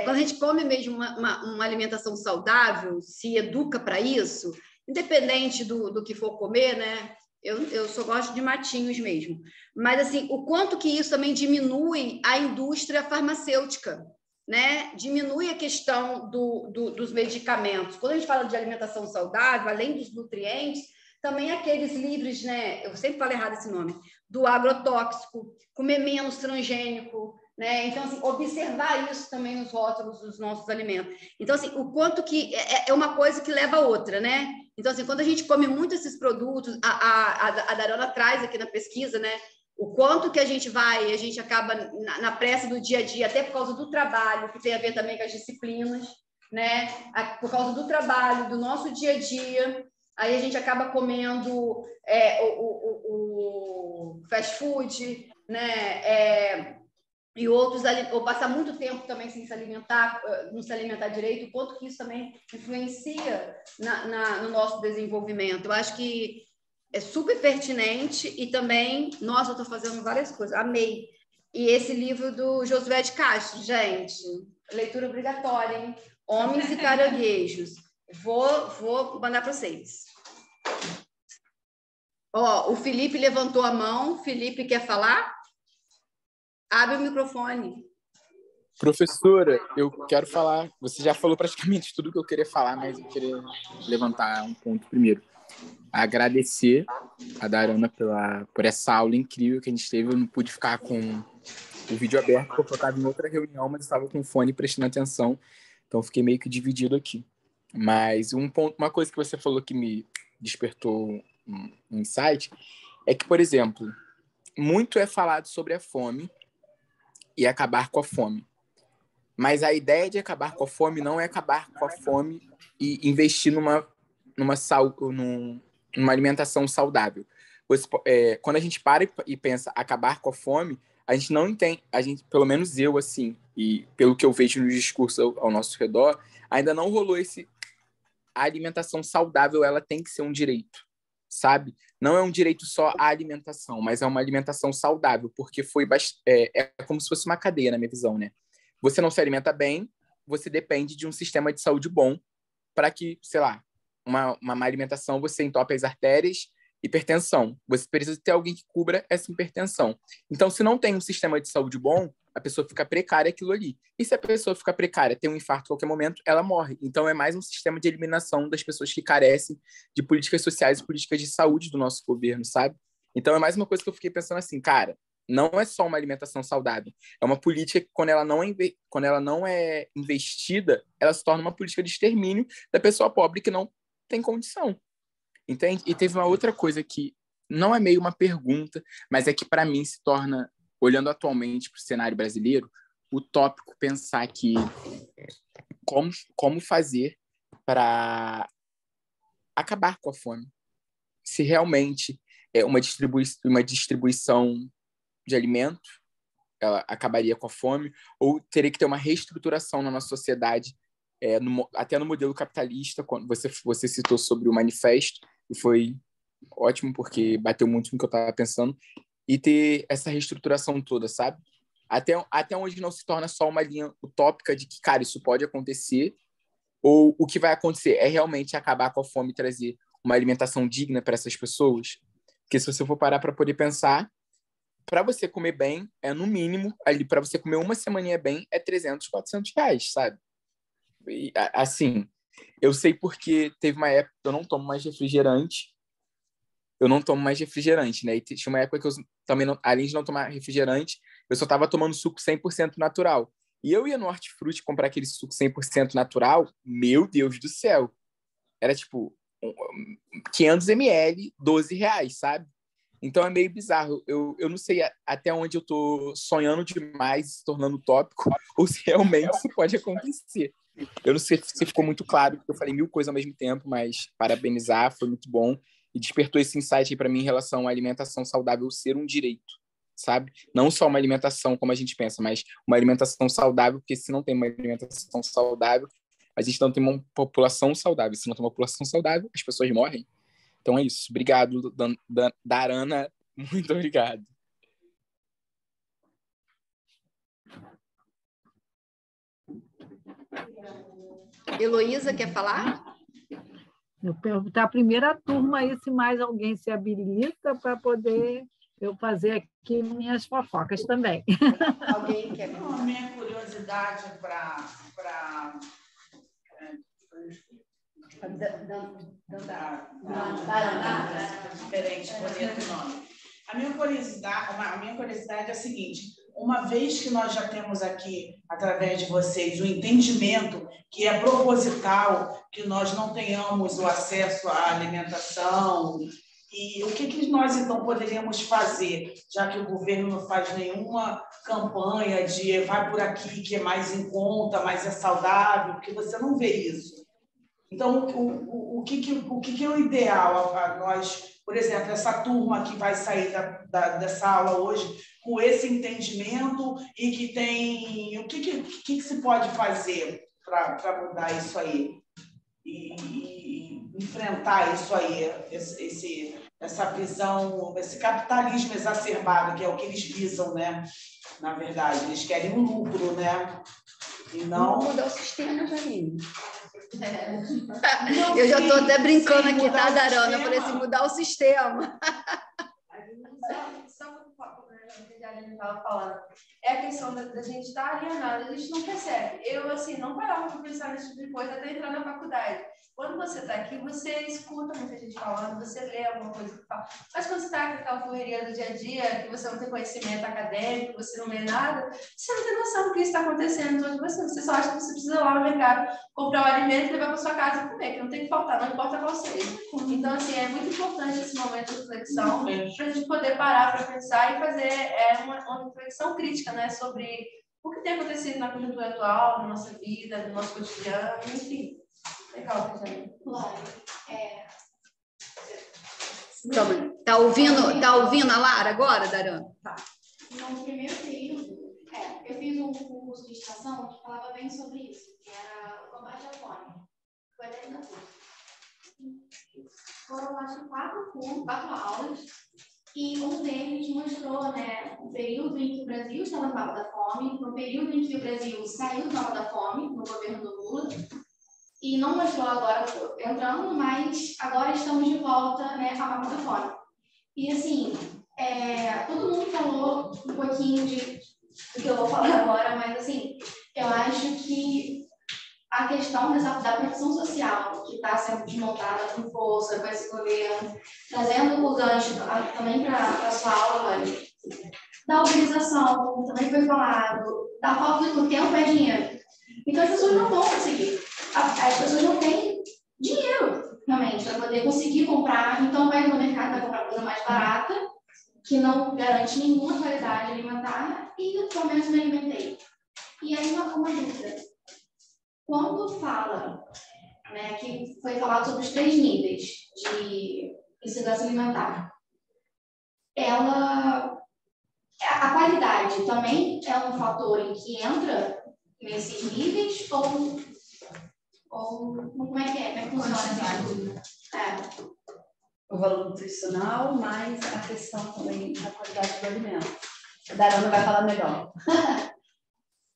quando a gente come mesmo uma alimentação saudável, se educa para isso, independente do que for comer, né, eu só gosto de matinhos mesmo, mas assim, o quanto que isso também diminui a indústria farmacêutica, né? Diminui a questão dos medicamentos. Quando a gente fala de alimentação saudável, além dos nutrientes, também aqueles livres, né? Eu sempre falo errado esse nome, do agrotóxico, comer menos transgênico, né? Então, assim, observar isso também nos rótulos dos nossos alimentos. Então, assim, o quanto que é uma coisa que leva a outra, né? Então, assim, quando a gente come muito esses produtos, a Darona traz aqui na pesquisa, né? O quanto que a gente acaba na pressa do dia a dia, até por causa do trabalho, que tem a ver também com as disciplinas, né? Por causa do trabalho, do nosso dia a dia, aí a gente acaba comendo o fast food, né? E outros, ou passar muito tempo também sem se alimentar, não se alimentar direito, o quanto que isso também influencia no nosso desenvolvimento. Eu acho que é super pertinente e também, nossa, eu estou fazendo várias coisas, amei. E esse livro do Josué de Castro, gente, leitura obrigatória, hein? Homens e Caranguejos. Vou mandar para vocês. Ó, o Felipe levantou a mão. Felipe, quer falar? Abre o microfone. Professora, eu quero falar. Você já falou praticamente tudo que eu queria falar, mas eu queria levantar um ponto primeiro. Agradecer a Darana por essa aula incrível que a gente teve. Eu não pude ficar com o vídeo aberto porque eu estava em outra reunião, mas estava com o fone prestando atenção. Então, fiquei meio que dividido aqui. Mas uma coisa que você falou que me despertou um insight é que, por exemplo, muito é falado sobre a fome e acabar com a fome. Mas a ideia de acabar com a fome não é acabar com a fome e investir numa alimentação saudável. Quando a gente para e pensa acabar com a fome, a gente não entende, pelo menos eu, assim, e pelo que eu vejo no discurso ao nosso redor, ainda não rolou a alimentação saudável, ela tem que ser um direito, sabe? Não é um direito só a alimentação, mas é uma alimentação saudável, porque é como se fosse uma cadeia, na minha visão, né? Você não se alimenta bem, você depende de um sistema de saúde bom para que, sei lá, uma má alimentação, você entope as artérias, hipertensão. Você precisa ter alguém que cubra essa hipertensão. Então, se não tem um sistema de saúde bom, a pessoa fica precária aquilo ali. E se a pessoa fica precária, tem um infarto a qualquer momento, ela morre. Então, é mais um sistema de eliminação das pessoas que carecem de políticas sociais e políticas de saúde do nosso governo, sabe? Então, é mais uma coisa que eu fiquei pensando assim, cara, não é só uma alimentação saudável. É uma política que, quando ela não é investida, ela se torna uma política de extermínio da pessoa pobre que não tem condição. Entende? E teve uma outra coisa que não é meio uma pergunta, mas é que, para mim, se torna, olhando atualmente para o cenário brasileiro, utópico pensar que como fazer para acabar com a fome. Se realmente é uma distribuição de alimento, ela acabaria com a fome, ou teria que ter uma reestruturação na nossa sociedade, até no modelo capitalista, quando você citou sobre o manifesto, e foi ótimo, porque bateu muito no que eu estava pensando, e ter essa reestruturação toda, sabe? Até onde não se torna só uma linha utópica de que, cara, isso pode acontecer, ou o que vai acontecer é realmente acabar com a fome e trazer uma alimentação digna para essas pessoas. Porque se você for parar para poder pensar, para você comer bem, no mínimo, ali para você comer uma semaninha bem, é 300, 400 reais, sabe? E, assim, eu sei porque teve uma época que eu não tomo mais refrigerante, né? E tinha uma época que eu também, além de não tomar refrigerante, eu só estava tomando suco 100% natural. E eu ia no Hortifruti comprar aquele suco 100% natural, meu Deus do céu. Era tipo 500 ml, R$ 12, sabe? Então é meio bizarro. Eu não sei até onde eu tô sonhando demais, se tornando utópico, ou se realmente isso pode acontecer. Eu não sei se ficou muito claro, porque eu falei 1000 coisas ao mesmo tempo, mas parabenizar, foi muito bom. E despertou esse insight aí para mim em relação à alimentação saudável ser um direito, sabe? Não só uma alimentação como a gente pensa, mas uma alimentação saudável, porque se não tem uma alimentação saudável, a gente não tem uma população saudável. Se não tem uma população saudável, as pessoas morrem. Então é isso. Obrigado, Darana. Muito obrigado. Heloísa, quer falar? Eu perguntar a primeira turma aí se mais alguém se habilita para poder eu fazer aqui minhas fofocas também. Alguém quer falar? A minha curiosidade para diferente, bonito nome. A minha curiosidade é a seguinte: uma vez que nós já temos aqui, através de vocês, o entendimento que é proposital que nós não tenhamos o acesso à alimentação, e o que nós, então, poderíamos fazer, já que o governo não faz nenhuma campanha de vai por aqui, que é mais em conta, mais é saudável, porque você não vê isso. Então, o que é o ideal para nós, por exemplo, essa turma que vai sair dessa aula hoje, com esse entendimento e que tem... O que se pode fazer para mudar isso aí? E enfrentar isso aí, essa visão, esse capitalismo exacerbado, que é o que eles visam, né? Na verdade, eles querem um lucro, né? E não... Vamos mudar o sistema, Janine. Eu já estou até brincando aqui, tá, Darana? Eu falei assim, mudar o sistema. Só que a gente estava falando, é a questão da gente estar alienado, a gente não percebe. Eu, assim, não parava para pensar nesse tipo de coisa até entrar na faculdade. Quando você está aqui, você escuta muita gente falando, você lê alguma coisa que fala. Mas quando você está com aquela correria do dia a dia, que você não tem conhecimento acadêmico, você não lê nada, você não tem noção do que está acontecendo em torno de você. Você só acha que você precisa ir lá no mercado, comprar o alimento e levar para sua casa e comer, que não tem que faltar, não importa qual seja. Então, assim, é muito importante esse momento de reflexão para a gente poder parar para pensar e fazer uma reflexão crítica, né, sobre o que tem acontecido na conjuntura atual, na nossa vida, no nosso cotidiano, enfim. Legal, Claro. Tá ouvindo a Lara agora, Darana? Tá. No primeiro período, eu fiz um curso de estação que falava bem sobre isso, que era o combate à fome. Foi até da curso. Foram, acho que 4 aulas, e um deles mostrou, né, o período em que o Brasil estava no mapa da fome, no período em que o Brasil saiu do mapa da fome, no governo do Lula, e não mostrou agora entrando, mas agora estamos de volta, né, ao mapa da fome. E, assim, todo mundo falou um pouquinho do que eu vou falar agora, mas, assim, eu acho que a questão da proteção social, que está sendo desmontada com força, com esse governo, trazendo o gancho também para a sua aula, da organização, como também foi falado, da falta do tempo é dinheiro. Então, as pessoas não vão conseguir. As pessoas não têm dinheiro, realmente, para poder conseguir comprar. Então, vai no mercado, vai comprar coisa mais barata, que não garante nenhuma qualidade alimentar, e pelo menos me alimentei. E aí, uma dúvida. Quando fala, né, que foi falado sobre os 3 níveis de insegurança alimentar, a qualidade também é um fator em que entra nesses níveis ou como é que é? Como é que funciona isso? O valor nutricional, mais a questão também da qualidade do alimento. A Darana vai falar melhor.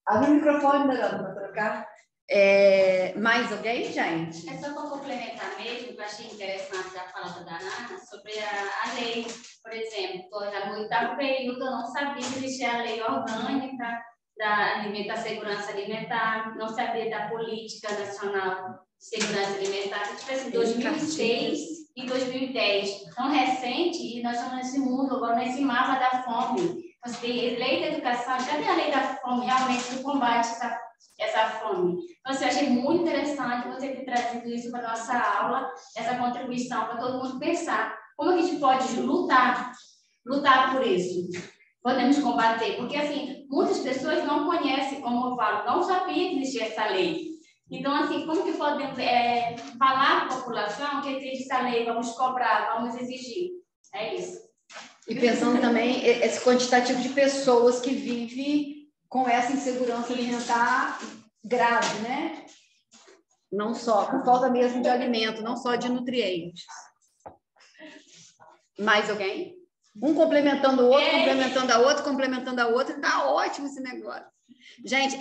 Abre o microfone, Darana, para trocar. Mais alguém, gente? É só para complementar mesmo, que eu achei interessante a fala da Darana sobre a lei. Por exemplo, no oitavo período eu não sabia que existia a lei orgânica da segurança alimentar, não sabia da política nacional de segurança alimentar, que tivesse em 2006 e 2010. Tão recente, e nós estamos nesse mundo, agora nesse mapa da fome. Então, se tem lei da educação, cadê a lei da fome, realmente, que combate essa fome? Então, assim, eu achei muito interessante você ter trazido isso para a nossa aula, essa contribuição, para todo mundo pensar como a gente pode lutar por isso. Podemos combater, porque, assim, muitas pessoas não conhecem, como eu falo, não sabiam que existia essa lei. Então, assim, como que podemos falar para a população que existe essa lei, vamos cobrar, vamos exigir? É isso. E pensando também esse quantitativo de pessoas que vivem com essa insegurança alimentar grave, né? Não só, por falta mesmo de alimento, não só de nutrientes. Mais alguém? Um complementando o outro, complementando a outra, tá ótimo esse negócio. Gente,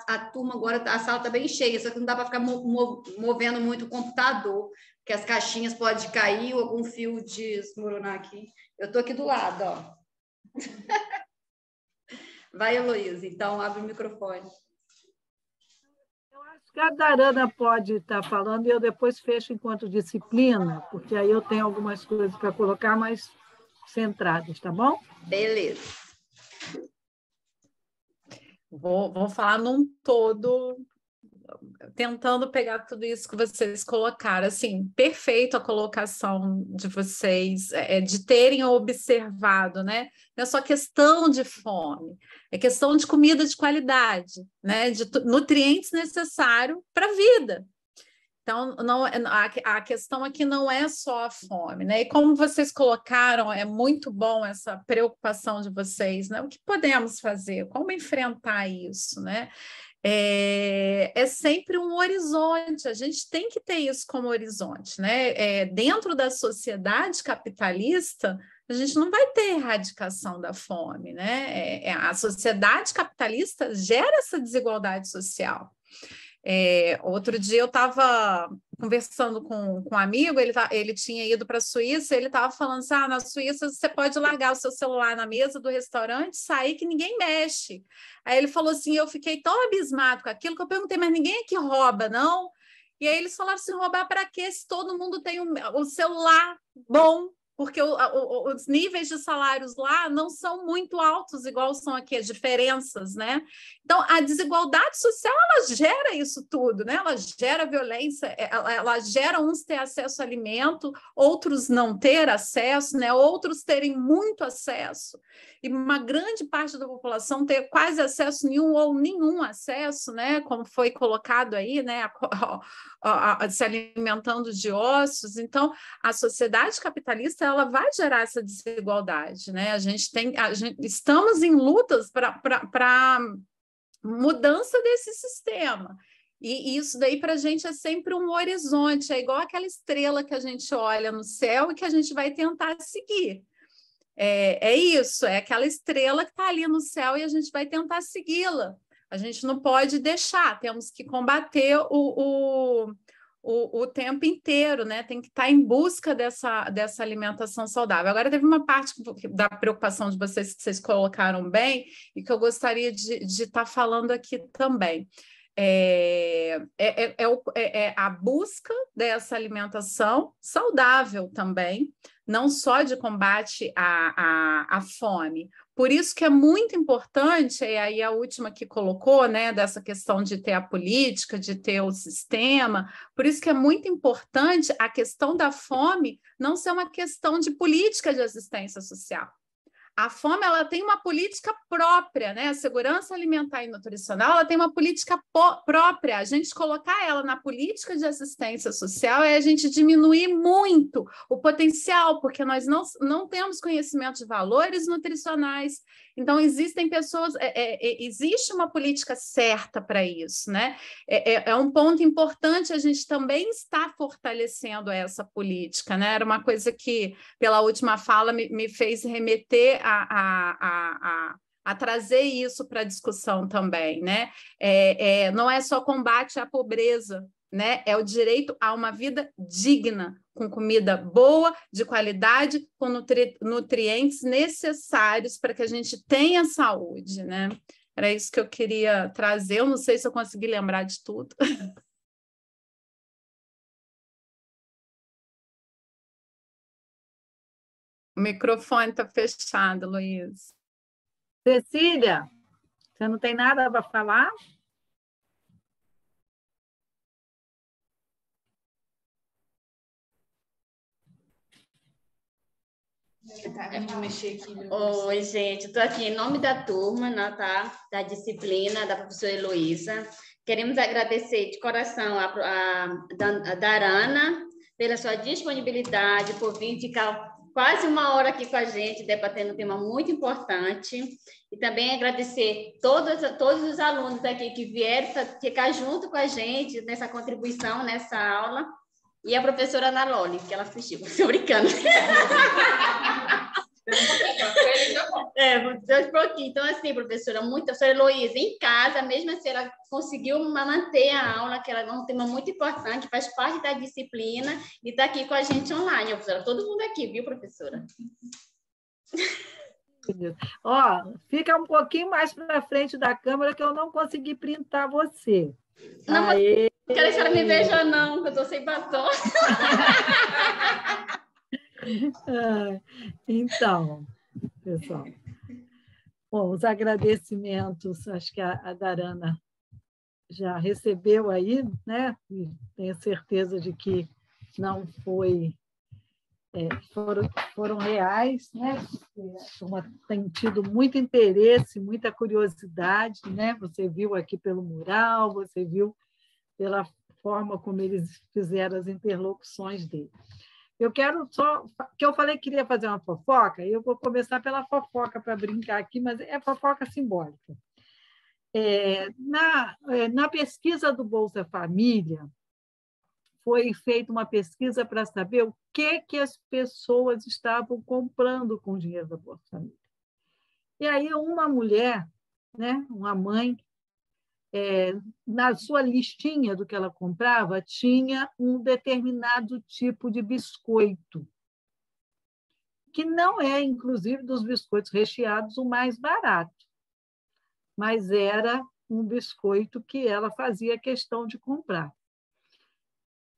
a turma agora, a sala está bem cheia, só que não dá para ficar movendo muito o computador, porque as caixinhas podem cair ou algum fio desmoronar aqui. Eu estou aqui do lado, ó. Vai, Heloísa, então abre o microfone. Eu acho que a Darana pode estar falando e eu depois fecho enquanto disciplina, porque aí eu tenho algumas coisas para colocar mais centradas, tá bom? Beleza. Vou falar num todo, tentando pegar tudo isso que vocês colocaram. Assim, perfeito a colocação de vocês, de terem observado, né? Não é só questão de fome, é questão de comida de qualidade, né? De nutrientes necessários para a vida. Então, a questão aqui não é só a fome, né? E como vocês colocaram, é muito bom essa preocupação de vocês, né? O que podemos fazer? Como enfrentar isso, né? É sempre um horizonte, a gente tem que ter isso como horizonte, né? Dentro da sociedade capitalista, a gente não vai ter erradicação da fome, né? A sociedade capitalista gera essa desigualdade social. Outro dia eu estava conversando com um amigo, ele tinha ido para a Suíça, ele estava falando assim, na Suíça você pode largar o seu celular na mesa do restaurante, sair que ninguém mexe. Aí ele falou assim, eu fiquei tão abismado com aquilo que eu perguntei, mas ninguém aqui rouba, não? E aí eles falaram assim, roubar para quê se todo mundo tem o celular bom? Porque os níveis de salários lá não são muito altos, igual são aqui, as diferenças, né? Então, a desigualdade social, ela gera isso tudo, né? Ela gera violência, ela gera uns ter acesso a alimento, outros não ter acesso, né? Outros terem muito acesso, e uma grande parte da população ter quase acesso nenhum ou nenhum acesso, né? Como foi colocado aí, né? Se alimentando de ossos. Então, a sociedade capitalista ela vai gerar essa desigualdade, né? Estamos em lutas para mudança desse sistema. E isso daí para a gente é sempre um horizonte, é igual aquela estrela que a gente olha no céu e que a gente vai tentar seguir. Isso, é aquela estrela que está ali no céu e a gente vai tentar segui-la. A gente não pode deixar, temos que combater o tempo inteiro, né? Tem que estar em busca dessa alimentação saudável. Agora, teve uma parte da preocupação de vocês que vocês colocaram bem e que eu gostaria de estar falando aqui também. A busca dessa alimentação saudável também, não só de combate à fome. Por isso que é muito importante, e aí a última que colocou, né, dessa questão de ter a política, de ter o sistema, por isso que é muito importante a questão da fome não ser uma questão de política de assistência social. A fome ela tem uma política própria, né? A segurança alimentar e nutricional ela tem uma política própria. A gente colocar ela na política de assistência social é a gente diminuir muito o potencial, porque nós não temos conhecimento de valores nutricionais. Então, existem pessoas, existe uma política certa para isso, né? É um ponto importante a gente também estar fortalecendo essa política, né? Era uma coisa que, pela última fala, me fez remeter a trazer isso para a discussão também, né? Não é só combate à pobreza, né? É o direito a uma vida digna, com comida boa, de qualidade, com nutrientes necessários para que a gente tenha saúde, né? Era isso que eu queria trazer. Eu não sei se eu consegui lembrar de tudo. O microfone está fechado, Luiz. Cecília, você não tem nada para falar? Oi, gente, estou aqui em nome da turma, né, tá? Da disciplina da professora Heloísa. Queremos agradecer de coração a Darana pela sua disponibilidade, por vir ficar quase uma hora aqui com a gente, debatendo um tema muito importante. E também agradecer todos os alunos aqui que vieram ficar junto com a gente nessa contribuição, nessa aula. E a professora Ana Loli, que ela fugiu. Estou brincando. Um pouquinho. Então, assim, professora Heloísa, em casa, mesmo assim, ela conseguiu manter a aula, que ela é um tema muito importante, faz parte da disciplina, e está aqui com a gente online, professora. Todo mundo aqui, viu, professora? Ó, fica um pouquinho mais para frente da câmera, que eu não consegui printar você. Não, mas não quero que a senhora me veja, não, que eu estou sem batom. Então, pessoal, bom, os agradecimentos, acho que a Darana já recebeu aí, né? E tenho certeza de que não foram reais, né? A turma tem tido muito interesse, muita curiosidade, né? Você viu aqui pelo mural, você viu pela forma como eles fizeram as interlocuções dele. Eu quero só... que eu falei que queria fazer uma fofoca, e eu vou começar pela fofoca para brincar aqui, mas é fofoca simbólica. Na pesquisa do Bolsa Família, foi feita uma pesquisa para saber o que as pessoas estavam comprando com o dinheiro da Bolsa Família. E aí uma mulher, né, uma mãe, na sua listinha do que ela comprava, tinha um determinado tipo de biscoito, que não é, inclusive, dos biscoitos recheados o mais barato, mas era um biscoito que ela fazia questão de comprar.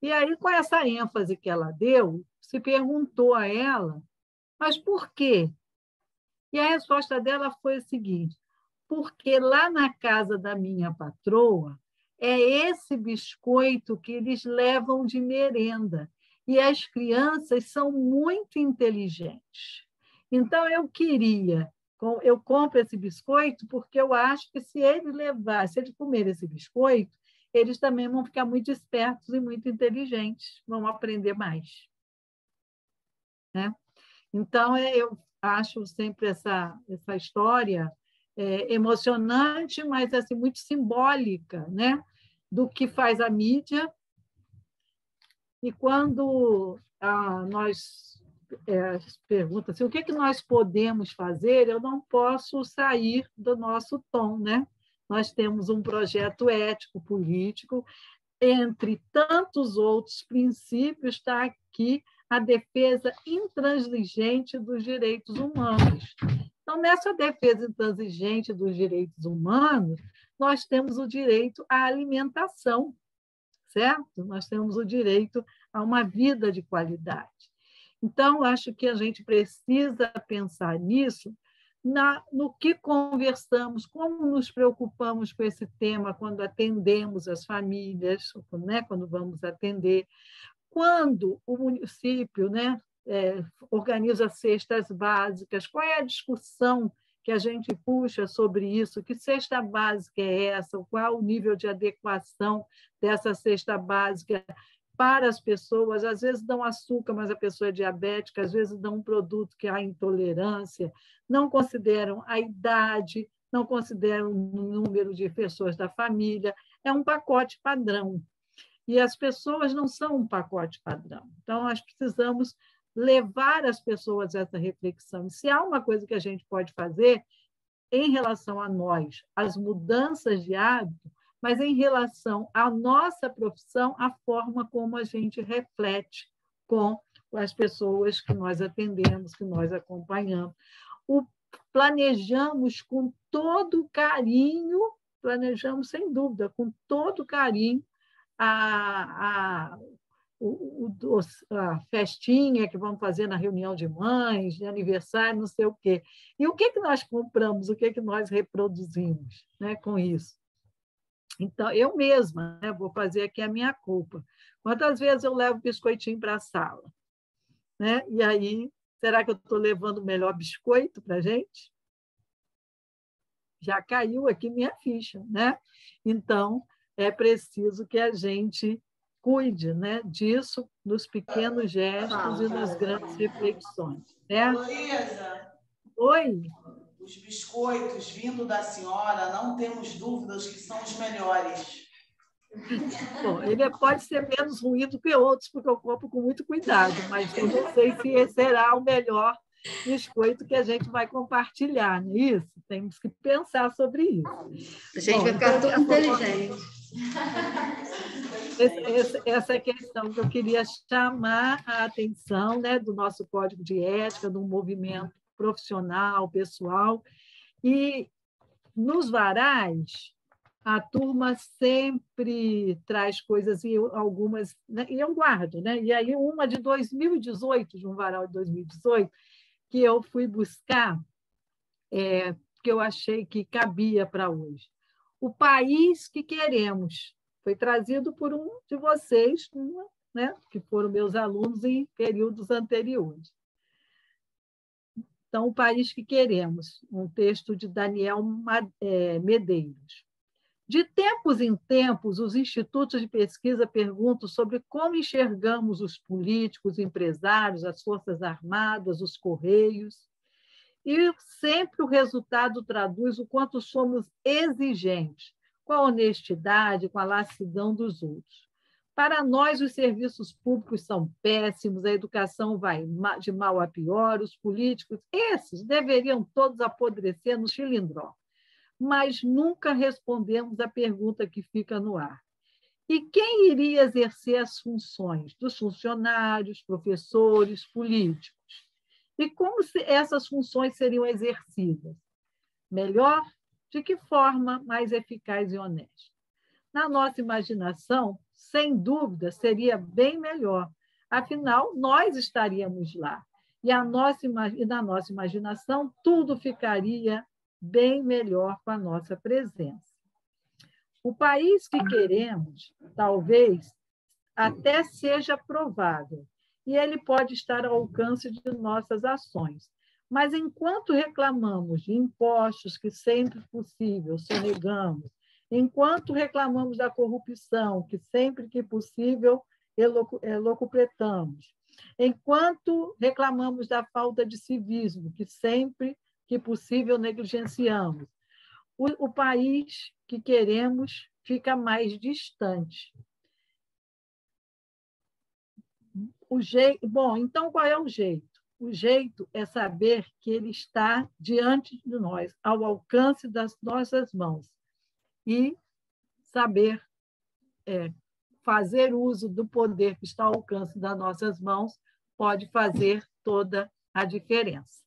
E aí, com essa ênfase que ela deu, se perguntou a ela, mas por quê? E a resposta dela foi a seguinte: porque lá na casa da minha patroa é esse biscoito que eles levam de merenda. E as crianças são muito inteligentes. Então, eu compro esse biscoito porque eu acho que se eles comer esse biscoito, eles também vão ficar muito espertos e muito inteligentes, vão aprender mais. Né? Então, eu acho sempre essa história emocionante, mas assim, muito simbólica, né? Do que faz a mídia. E quando nós perguntam assim, o que nós podemos fazer, eu não posso sair do nosso tom, né? Nós temos um projeto ético-político, entre tantos outros princípios, está aqui a defesa intransigente dos direitos humanos. Então, nessa defesa intransigente dos direitos humanos, nós temos o direito à alimentação, certo? Nós temos o direito a uma vida de qualidade. Então, acho que a gente precisa pensar nisso, no que conversamos, como nos preocupamos com esse tema quando atendemos as famílias, né? Quando vamos atender, quando o município, né, organiza cestas básicas, qual é a discussão que a gente puxa sobre isso, que cesta básica é essa, qual o nível de adequação dessa cesta básica para as pessoas, às vezes dão açúcar, mas a pessoa é diabética, às vezes dão um produto que há intolerância, não consideram a idade, não consideram o número de pessoas da família, é um pacote padrão. E as pessoas não são um pacote padrão. Então, nós precisamos levar as pessoas a essa reflexão. E se há uma coisa que a gente pode fazer em relação a nós, as mudanças de hábito, mas em relação à nossa profissão, a forma como a gente reflete com as pessoas que nós atendemos, que nós acompanhamos. Planejamos com todo carinho, planejamos sem dúvida, com todo carinho, a festinha que vamos fazer na reunião de mães, de aniversário, não sei o quê. E o que nós compramos, o que nós reproduzimos, né, com isso? Então, eu mesma, né, vou fazer aqui a minha culpa. Quantas vezes eu levo biscoitinho para a sala? Né? E aí, será que eu estou levando o melhor biscoito para a gente? Já caiu aqui minha ficha, né? Então, é preciso que a gente cuide, né, disso, nos pequenos gestos e nas grandes reflexões. Né? Luísa, Oi? os biscoitos vindo da senhora, não temos dúvidas que são os melhores. Bom, ele pode ser menos ruim do que outros, porque eu compro com muito cuidado, mas eu não sei se esse será o melhor biscoito que a gente vai compartilhar, não é isso? Temos que pensar sobre isso. A gente vai ficar tudo inteligente. Essa é a questão que eu queria chamar a atenção, né, do nosso código de ética, do movimento profissional, pessoal. E nos varais, a turma sempre traz coisas, e algumas, né, e eu guardo, né? E aí uma de 2018, de um varal de 2018, que eu fui buscar, que eu achei que cabia para hoje. O país que queremos. Foi trazido por um de vocês, né, que foram meus alunos em períodos anteriores. Então, o país que queremos, um texto de Daniel Medeiros. De tempos em tempos, os institutos de pesquisa perguntam sobre como enxergamos os políticos, empresários, as forças armadas, os correios, e sempre o resultado traduz o quanto somos exigentes, com a honestidade, com a lassidão dos outros. Para nós, os serviços públicos são péssimos, a educação vai de mal a pior, os políticos, esses deveriam todos apodrecer no xilindró. Mas nunca respondemos a pergunta que fica no ar. E quem iria exercer as funções dos funcionários, professores, políticos? E como essas funções seriam exercidas? Melhor? De que forma mais eficaz e honesta? Na nossa imaginação, sem dúvida, seria bem melhor. Afinal, nós estaríamos lá. E na nossa imaginação, tudo ficaria bem melhor com a nossa presença. O país que queremos, talvez, até seja provável, e ele pode estar ao alcance de nossas ações. Mas, enquanto reclamamos de impostos que sempre possível sonegamos, enquanto reclamamos da corrupção, que sempre que possível locupletamos, enquanto reclamamos da falta de civismo, que sempre que possível negligenciamos, o país que queremos fica mais distante. Bom, então qual é o jeito? O jeito é saber que ele está diante de nós, ao alcance das nossas mãos. E saber fazer uso do poder que está ao alcance das nossas mãos pode fazer toda a diferença.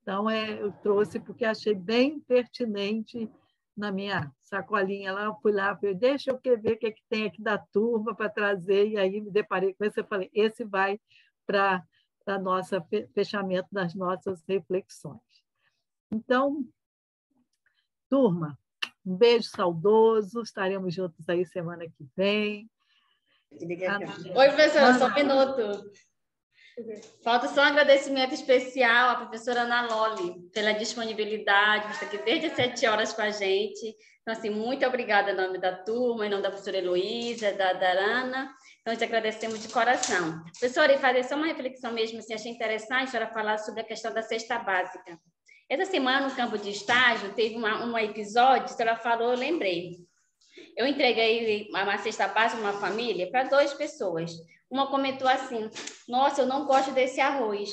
Então, eu trouxe porque achei bem pertinente na minha sacolinha lá. Eu fui lá, falei, deixa eu ver o que tem aqui da turma para trazer, e aí me deparei com esse e falei, esse vai para o nosso fechamento das nossas reflexões. Então, turma, um beijo saudoso, estaremos juntos aí semana que vem. Oi, professora, só um minuto. Falta só um agradecimento especial à professora Ana Loli pela disponibilidade, está aqui desde as 7 horas com a gente. Então, assim, muito obrigada em nome da turma, em nome da professora Heloísa, da Darana. Então, nós agradecemos de coração. Professora, e fazer só uma reflexão mesmo, assim, achei interessante a senhora falar sobre a questão da cesta básica. Essa semana, no campo de estágio, teve um episódio, a senhora falou, eu lembrei. Eu entreguei uma cesta básica uma família para 2 pessoas. Uma comentou assim, nossa, eu não gosto desse arroz.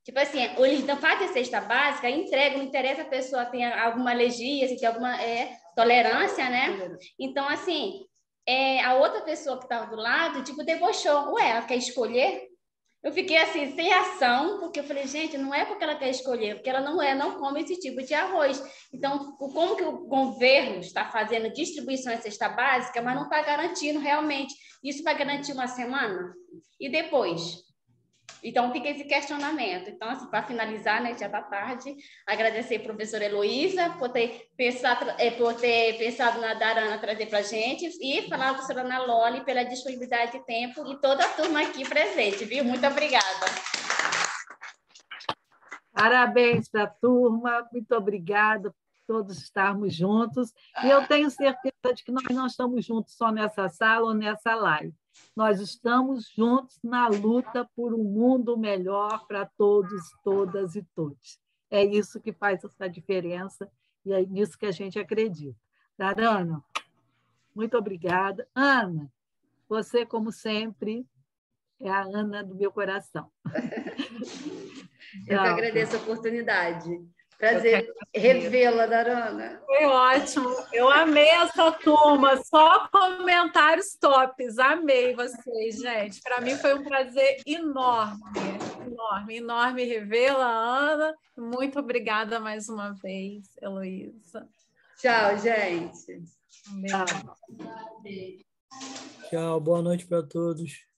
Tipo assim, eles não fazem cesta básica, entregam, não interessa a pessoa tem alguma alergia, se tem alguma tolerância, né? Então, assim, a outra pessoa que estava do lado, tipo, debochou. Ué, ela quer escolher? Eu fiquei assim, sem ação, porque eu falei, gente, não é porque ela quer escolher, porque ela não come esse tipo de arroz. Então, como que o governo está fazendo distribuição de cesta básica, mas não está garantindo realmente? Isso vai garantir uma semana? E depois? Então, fica esse questionamento. Então, assim, para finalizar, né, já está tarde, agradecer a professora Heloísa por ter pensado na Darana trazer para a gente e falar a professora Ana Loli pela disponibilidade de tempo e toda a turma aqui presente, viu? Muito obrigada. Parabéns para a turma, muito obrigada por todos estarmos juntos. E eu tenho certeza de que nós não estamos juntos só nessa sala ou nessa live. Nós estamos juntos na luta por um mundo melhor para todos, todas e todos. É isso que faz essa diferença e é nisso que a gente acredita. Darana, muito obrigada. Ana, você, como sempre, é a Ana do meu coração. Eu que agradeço a oportunidade. Prazer revê-la, Darana. Foi ótimo. Eu amei essa turma. Só comentários tops. Amei vocês, gente. Para mim foi um prazer enorme, enorme, enorme revê-la, Ana. Muito obrigada mais uma vez, Heloísa. Tchau, gente. Um beijo. Tchau, boa noite para todos.